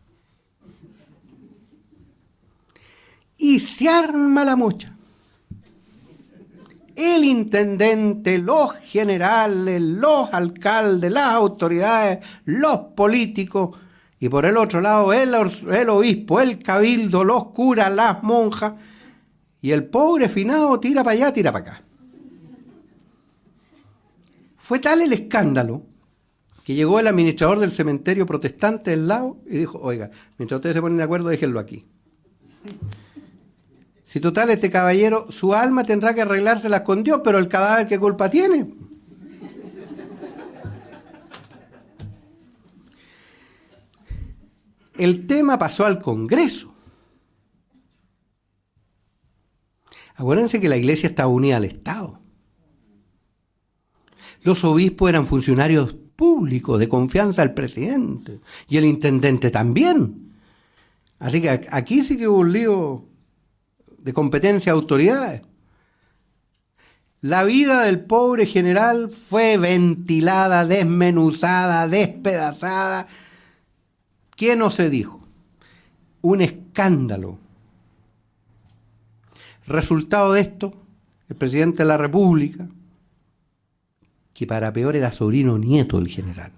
Y se arma la mocha. El intendente, los generales, los alcaldes, las autoridades, los políticos, y por el otro lado el obispo, el cabildo, los curas, las monjas, y el pobre finado tira para allá, tira para acá. Fue tal el escándalo que llegó el administrador del cementerio protestante del lado y dijo: oiga, mientras ustedes se ponen de acuerdo, déjenlo aquí. Si total este caballero, su alma tendrá que arreglárselas con Dios, pero el cadáver, ¿qué culpa tiene? El tema pasó al Congreso. Acuérdense que la iglesia estaba unida al Estado. Los obispos eran funcionarios públicos de confianza del presidente y el intendente también. Así que aquí sí que hubo un lío de competencia de autoridades. La vida del pobre general fue ventilada, desmenuzada, despedazada. ¿Qué no se dijo? Un escándalo. Resultado de esto, el presidente de la República, que para peor era sobrino nieto del general,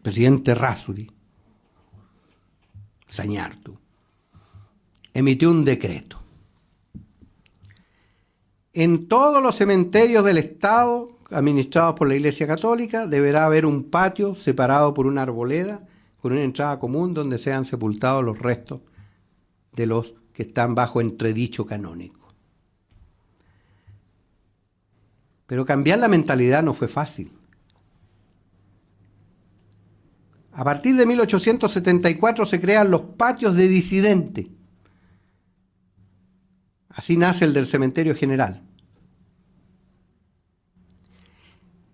presidente Errázuriz Sañartu, emitió un decreto. En todos los cementerios del Estado administrados por la Iglesia Católica deberá haber un patio separado por una arboleda con una entrada común donde sean sepultados los restos de los que están bajo entredicho canónico. Pero cambiar la mentalidad no fue fácil. A partir de 1874 se crean los patios de disidentes. Así nace el del cementerio general.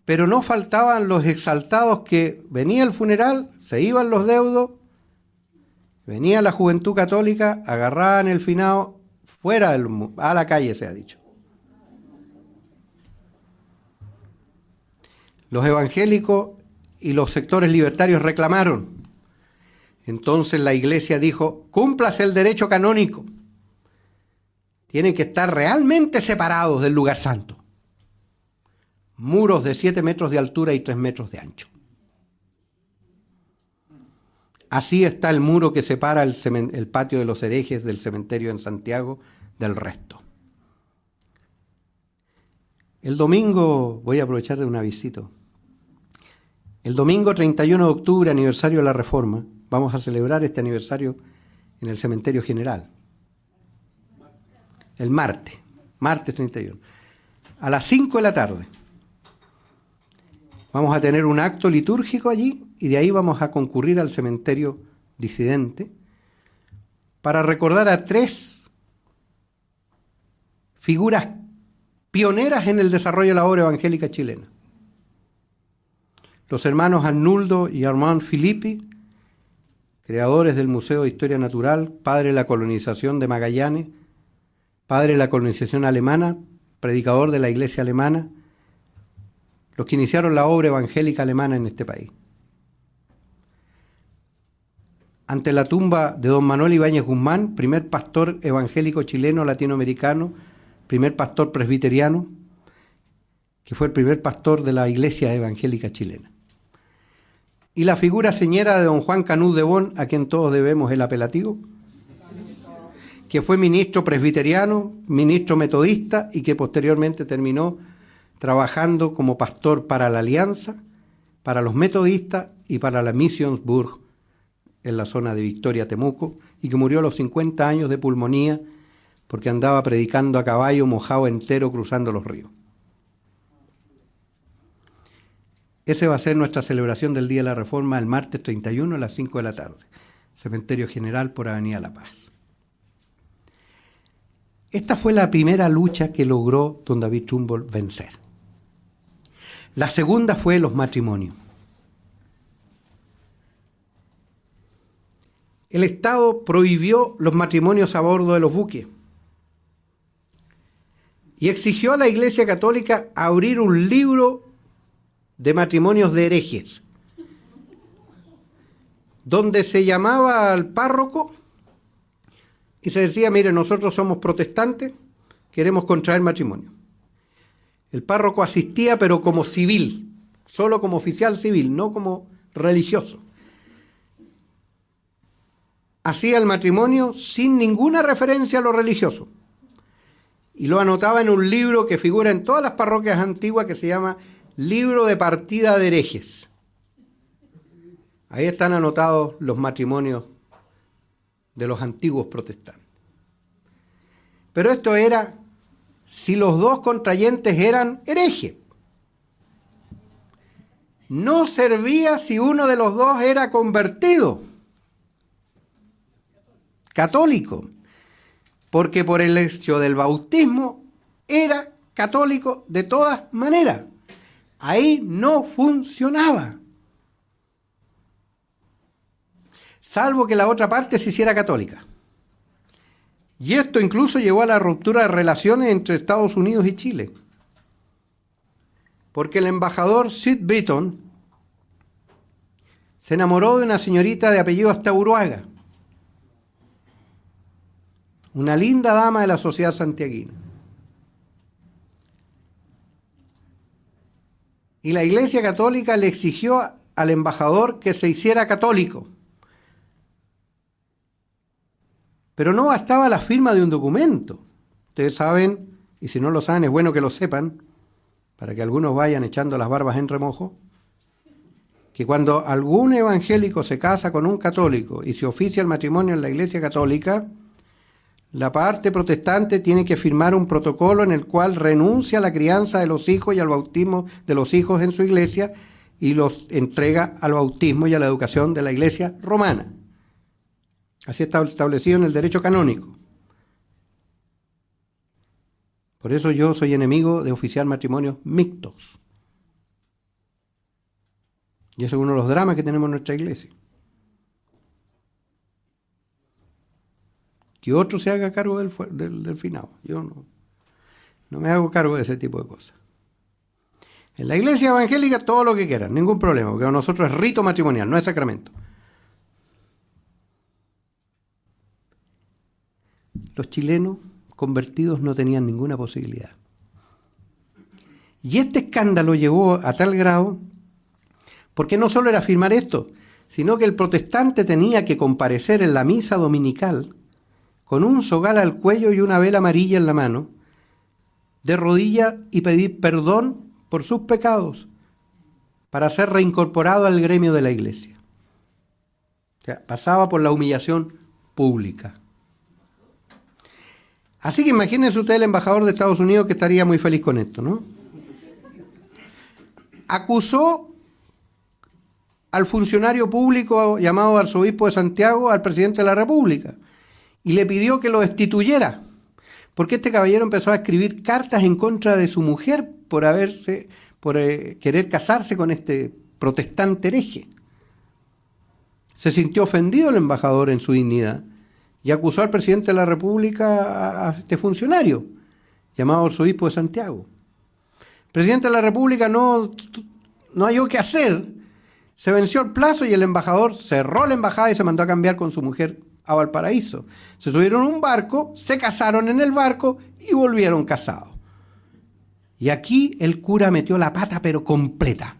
pero no faltaban los exaltados que venía el funeral, se iban los deudos, venía la juventud católica, agarraban el finado fuera a la calle, se ha dicho. Los evangélicos y los sectores libertarios reclamaron. Entonces la iglesia dijo, cúmplase el derecho canónico. Tienen que estar realmente separados del lugar santo. Muros de 7 metros de altura y 3 metros de ancho. Así está el muro que separa el patio de los herejes del cementerio en Santiago del resto. El domingo, voy a aprovechar de un avisito. El domingo 31 de octubre, aniversario de la Reforma, vamos a celebrar este aniversario en el Cementerio General. El martes 31. A las 5 de la tarde. Vamos a tener un acto litúrgico allí y de ahí vamos a concurrir al cementerio disidente para recordar a 3 figuras pioneras en el desarrollo de la obra evangélica chilena. Los hermanos Arnuldo y Armand Filippi, creadores del Museo de Historia Natural, padre de la colonización de Magallanes, padre de la colonización alemana, predicador de la iglesia alemana, los que iniciaron la obra evangélica alemana en este país. Ante la tumba de don Manuel Ibáñez Guzmán, primer pastor evangélico chileno latinoamericano, primer pastor presbiteriano, que fue el primer pastor de la iglesia evangélica chilena. Y la figura señera de don Juan Canut de Bon, a quien todos debemos el apelativo, que fue ministro presbiteriano, ministro metodista y que posteriormente terminó trabajando como pastor para la Alianza, para los metodistas y para la Missionsburg en la zona de Victoria, Temuco, y que murió a los 50 años de pulmonía porque andaba predicando a caballo mojado entero cruzando los ríos. Ese va a ser nuestra celebración del Día de la Reforma el martes 31 a las 5 de la tarde. Cementerio General por Avenida La Paz. Esta fue la primera lucha que logró don David Trumbull vencer. La segunda fue los matrimonios. El Estado prohibió los matrimonios a bordo de los buques y exigió a la Iglesia Católica abrir un libro de matrimonios de herejes, donde se llamaba al párroco y se decía, mire, nosotros somos protestantes, queremos contraer matrimonio. El párroco asistía, pero como civil, solo como oficial civil, no como religioso. Hacía el matrimonio sin ninguna referencia a lo religioso. Y lo anotaba en un libro que figura en todas las parroquias antiguas que se llama Libro de Partida de Herejes. Ahí están anotados los matrimonios de los antiguos protestantes. Pero esto era si los dos contrayentes eran herejes. No servía si uno de los dos era convertido, católico, porque por el hecho del bautismo era católico de todas maneras. Ahí no funcionaba. Salvo que la otra parte se hiciera católica. Y esto incluso llevó a la ruptura de relaciones entre Estados Unidos y Chile. Porque el embajador Sid Beaton se enamoró de una señorita de apellido Astauruaga, una linda dama de la sociedad santiaguina. Y la Iglesia Católica le exigió al embajador que se hiciera católico. Pero no bastaba la firma de un documento. Ustedes saben, y si no lo saben es bueno que lo sepan, para que algunos vayan echando las barbas en remojo, que cuando algún evangélico se casa con un católico y se oficia el matrimonio en la Iglesia Católica, la parte protestante tiene que firmar un protocolo en el cual renuncia a la crianza de los hijos y al bautismo de los hijos en su iglesia y los entrega al bautismo y a la educación de la Iglesia romana. Así está establecido en el derecho canónico. Por eso yo soy enemigo de oficiar matrimonios mixtos. Y ese es uno de los dramas que tenemos en nuestra iglesia. Que otro se haga cargo del finado. Yo no me hago cargo de ese tipo de cosas. En la iglesia evangélica todo lo que quieran, ningún problema, porque a nosotros es rito matrimonial, no es sacramento. Los chilenos convertidos no tenían ninguna posibilidad. Y este escándalo llegó a tal grado, porque no solo era afirmar esto, sino que el protestante tenía que comparecer en la misa dominical con un sogal al cuello y una vela amarilla en la mano, de rodillas y pedir perdón por sus pecados para ser reincorporado al gremio de la iglesia. O sea, pasaba por la humillación pública. Así que imagínense usted el embajador de Estados Unidos, que estaría muy feliz con esto, ¿no? Acusó al funcionario público llamado arzobispo de Santiago al presidente de la República y le pidió que lo destituyera, porque este caballero empezó a escribir cartas en contra de su mujer por querer casarse con este protestante hereje. Se sintió ofendido el embajador en su dignidad y acusó al presidente de la República a este funcionario, llamado arzobispo de Santiago. El presidente de la República no halló qué hacer, se venció el plazo y el embajador cerró la embajada y se mandó a cambiar con su mujer a Valparaíso. Se subieron a un barco, se casaron en el barco y volvieron casados. Y aquí el cura metió la pata, pero completa.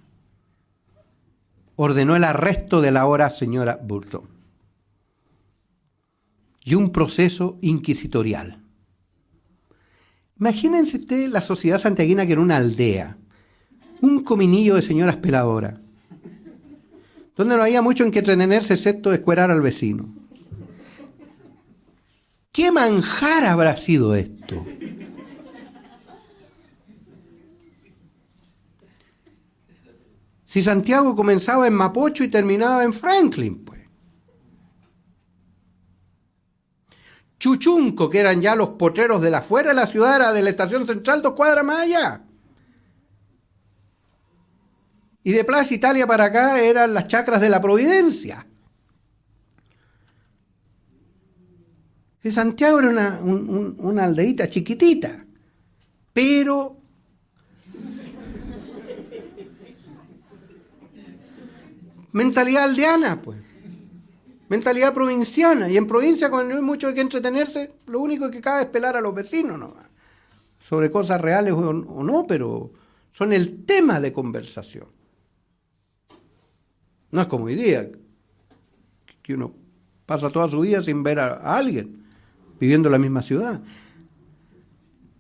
Ordenó el arresto de la ahora señora Burton. Y un proceso inquisitorial. Imagínense ustedes la sociedad santiaguina, que era una aldea, un cominillo de señoras peladoras, donde no había mucho en que entretenerse excepto escuerar al vecino. ¿Qué manjar habrá sido esto? Si Santiago comenzaba en Mapocho y terminaba en Franklin, pues. Chuchunco, que eran ya los potreros de la afuera de la ciudad, era de la estación central 2 cuadras más allá. Y de Plaza Italia para acá eran las chacras de la Providencia. Y Santiago era una aldeíta chiquitita, pero mentalidad aldeana, pues. Mentalidad provinciana. Y en provincia, cuando no hay mucho que entretenerse, lo único que cabe es pelar a los vecinos nomás. Sobre cosas reales o no, pero son el tema de conversación. No es como hoy día, que uno pasa toda su vida sin ver a alguien, viviendo en la misma ciudad.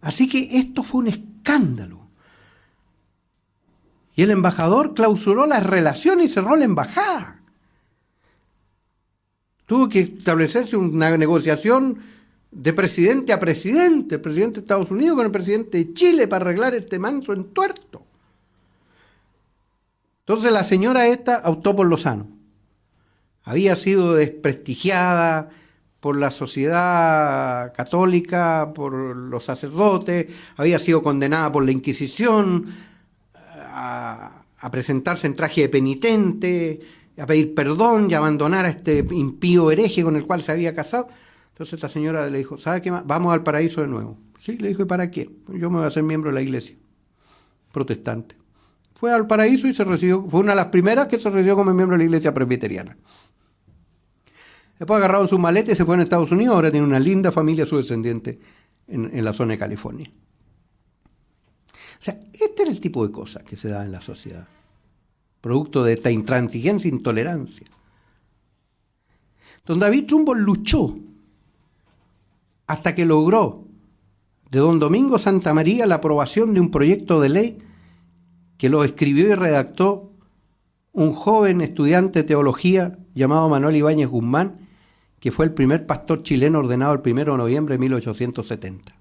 Así que esto fue un escándalo. Y el embajador clausuró las relaciones y cerró la embajada. Tuvo que establecerse una negociación de presidente a presidente, el presidente de Estados Unidos con el presidente de Chile, para arreglar este manso entuerto. Entonces la señora esta optó por lo sano. Había sido desprestigiada por la sociedad católica, por los sacerdotes, había sido condenada por la Inquisición a presentarse en traje de penitente, a pedir perdón y abandonar a este impío hereje con el cual se había casado. Entonces la señora le dijo, ¿sabe qué más? Vamos al paraíso de nuevo. Sí, le dijo, ¿y para qué? Yo me voy a hacer miembro de la iglesia protestante. Fue al paraíso y se recibió, fue una de las primeras que se recibió como miembro de la iglesia presbiteriana. Después agarraron sus maletas y se fueron a Estados Unidos. Ahora tiene una linda familia su descendiente en la zona de California. O sea, este era el tipo de cosas que se da en la sociedad, producto de esta intransigencia e intolerancia. Don David Trumbull luchó hasta que logró de don Domingo Santamaría la aprobación de un proyecto de ley que lo escribió y redactó un joven estudiante de teología llamado Manuel Ibáñez Guzmán, que fue el primer pastor chileno ordenado el 1 de noviembre de 1870.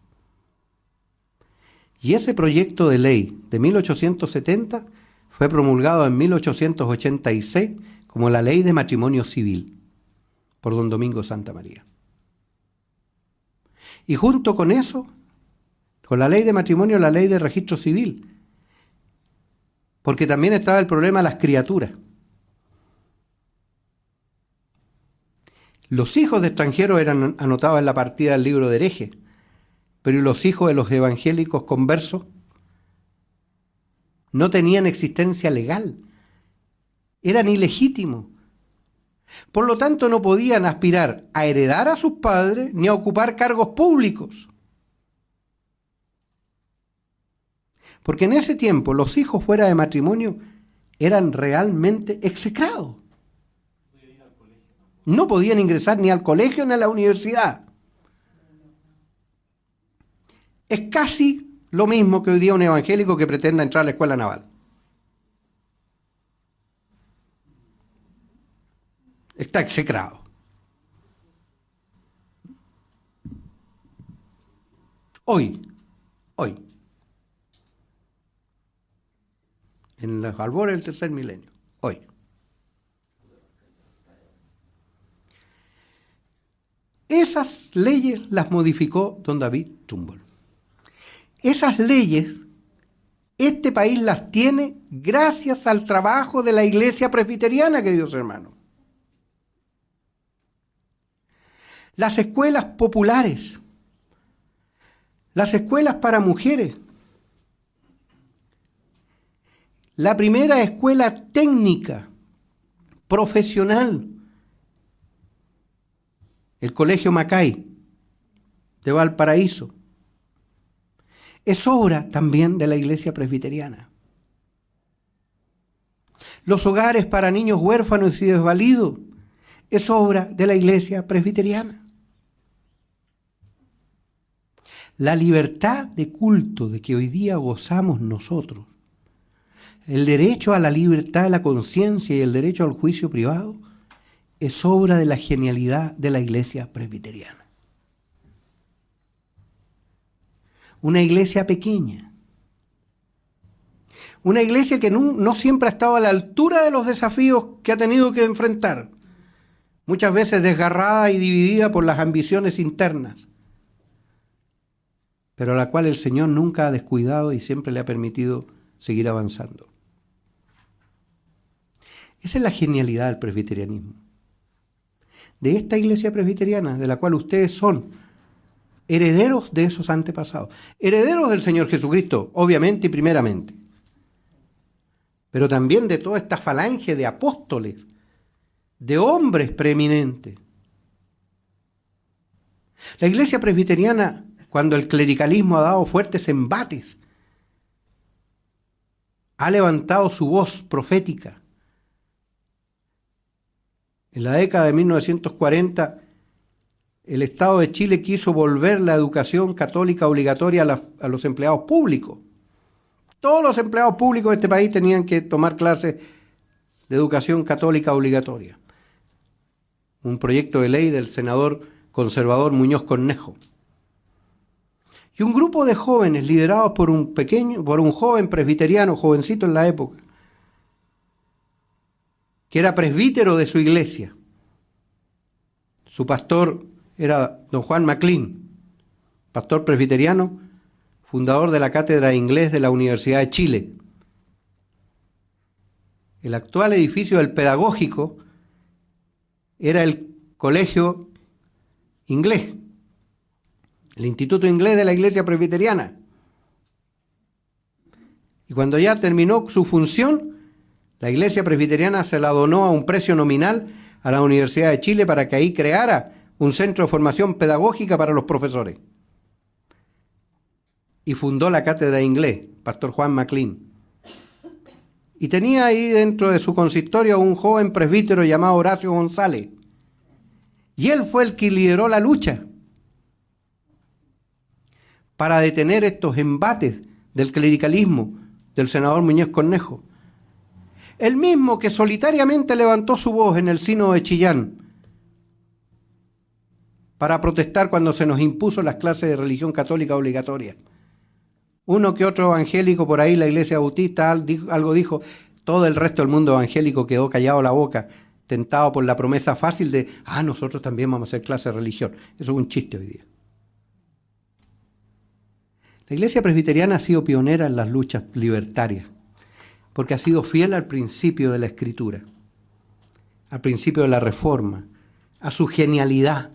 Y ese proyecto de ley de 1870 fue promulgado en 1886 como la Ley de Matrimonio Civil por don Domingo Santamaría. Y junto con eso, con la Ley de Matrimonio, la Ley de Registro Civil, porque también estaba el problema de las criaturas. Los hijos de extranjeros eran anotados en la partida del libro de herejes, pero ¿y los hijos de los evangélicos conversos? No tenían existencia legal, eran ilegítimos. Por lo tanto, no podían aspirar a heredar a sus padres ni a ocupar cargos públicos. Porque en ese tiempo los hijos fuera de matrimonio eran realmente execrados. No podían ingresar ni al colegio ni a la universidad. Es casi lo mismo que hoy día un evangélico que pretenda entrar a la escuela naval. Está execrado. Hoy, en los albores del tercer milenio, hoy. Esas leyes las modificó don David Trumbull. Esas leyes, este país las tiene gracias al trabajo de la Iglesia Presbiteriana, queridos hermanos. Las escuelas populares, las escuelas para mujeres, la primera escuela técnica, profesional, el Colegio Macay de Valparaíso, es obra también de la Iglesia Presbiteriana. Los hogares para niños huérfanos y desvalidos es obra de la Iglesia Presbiteriana. La libertad de culto de que hoy día gozamos nosotros, el derecho a la libertad de la conciencia y el derecho al juicio privado, es obra de la genialidad de la Iglesia Presbiteriana. Una iglesia pequeña, una iglesia que no siempre ha estado a la altura de los desafíos que ha tenido que enfrentar, muchas veces desgarrada y dividida por las ambiciones internas, pero a la cual el Señor nunca ha descuidado y siempre le ha permitido seguir avanzando. Esa es la genialidad del presbiterianismo. De esta iglesia presbiteriana, de la cual ustedes son herederos de esos antepasados, herederos del Señor Jesucristo, obviamente y primeramente, pero también de toda esta falange de apóstoles, de hombres preeminentes. La iglesia presbiteriana, cuando el clericalismo ha dado fuertes embates, ha levantado su voz profética. En la década de 1940, el Estado de Chile quiso volver la educación católica obligatoria a los empleados públicos. Todos los empleados públicos de este país tenían que tomar clases de educación católica obligatoria. Un proyecto de ley del senador conservador Muñoz Cornejo. Y un grupo de jóvenes liderados por un joven presbiteriano, jovencito en la época, que era presbítero de su iglesia. Su pastor era don Juan MacLean, pastor presbiteriano, fundador de la cátedra de inglés de la Universidad de Chile. El actual edificio del Pedagógico era el colegio inglés, el Instituto Inglés de la Iglesia Presbiteriana. Y cuando ya terminó su función, la Iglesia Presbiteriana se la donó a un precio nominal a la Universidad de Chile para que ahí creara un centro de formación pedagógica para los profesores. Y fundó la cátedra de inglés, pastor Juan MacLean. Y tenía ahí dentro de su consistorio un joven presbítero llamado Horacio González. Y él fue el que lideró la lucha para detener estos embates del clericalismo del senador Muñoz Cornejo. El mismo que solitariamente levantó su voz en el sínodo de Chillán para protestar cuando se nos impuso las clases de religión católica obligatoria. Uno que otro evangélico por ahí, la iglesia bautista, algo dijo, todo el resto del mundo evangélico quedó callado la boca, tentado por la promesa fácil de, nosotros también vamos a hacer clase de religión. Eso es un chiste hoy día. La iglesia presbiteriana ha sido pionera en las luchas libertarias, porque ha sido fiel al principio de la Escritura, al principio de la Reforma, a su genialidad.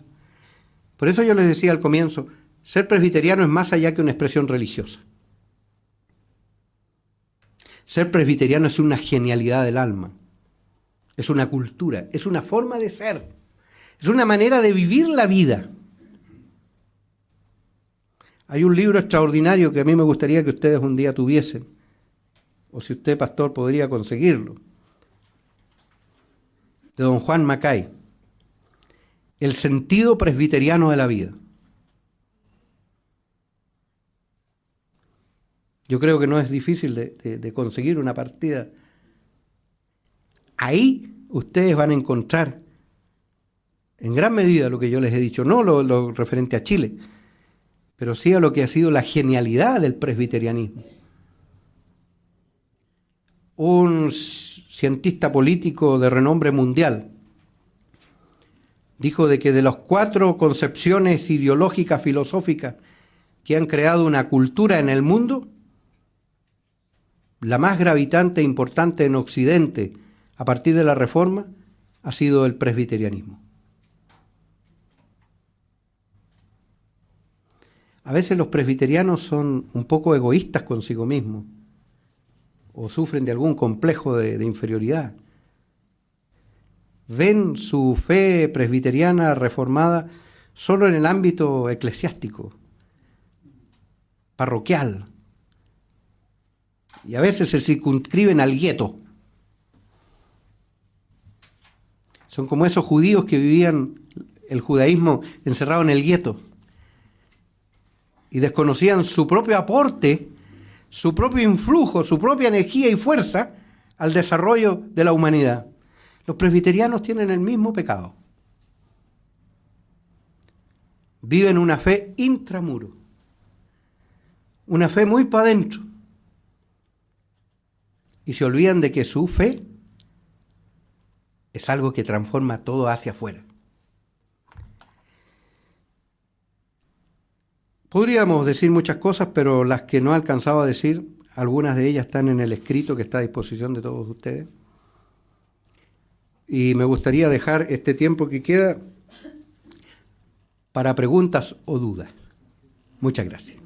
Por eso yo les decía al comienzo, ser presbiteriano es más allá que una expresión religiosa. Ser presbiteriano es una genialidad del alma, es una cultura, es una forma de ser, es una manera de vivir la vida. Hay un libro extraordinario que a mí me gustaría que ustedes un día tuviesen, o si usted, pastor, podría conseguirlo, de don Juan Macay, El sentido presbiteriano de la vida. Yo creo que no es difícil de conseguir una partida. Ahí ustedes van a encontrar, en gran medida, lo que yo les he dicho, no lo referente a Chile, pero sí a lo que ha sido la genialidad del presbiterianismo. Un cientista político de renombre mundial dijo de que de las 4 concepciones ideológicas, filosóficas que han creado una cultura en el mundo, la más gravitante e importante en Occidente a partir de la Reforma ha sido el presbiterianismo. A veces los presbiterianos son un poco egoístas consigo mismos o sufren de algún complejo de inferioridad. Ven su fe presbiteriana reformada solo en el ámbito eclesiástico, parroquial, y a veces se circunscriben al gueto. Son como esos judíos que vivían el judaísmo encerrado en el gueto y desconocían su propio aporte, su propio influjo, su propia energía y fuerza al desarrollo de la humanidad. Los presbiterianos tienen el mismo pecado. Viven una fe intramuro, una fe muy para adentro, y se olvidan de que su fe es algo que transforma todo hacia afuera. Podríamos decir muchas cosas, pero las que no he alcanzado a decir, algunas de ellas están en el escrito que está a disposición de todos ustedes. Y me gustaría dejar este tiempo que queda para preguntas o dudas. Muchas gracias.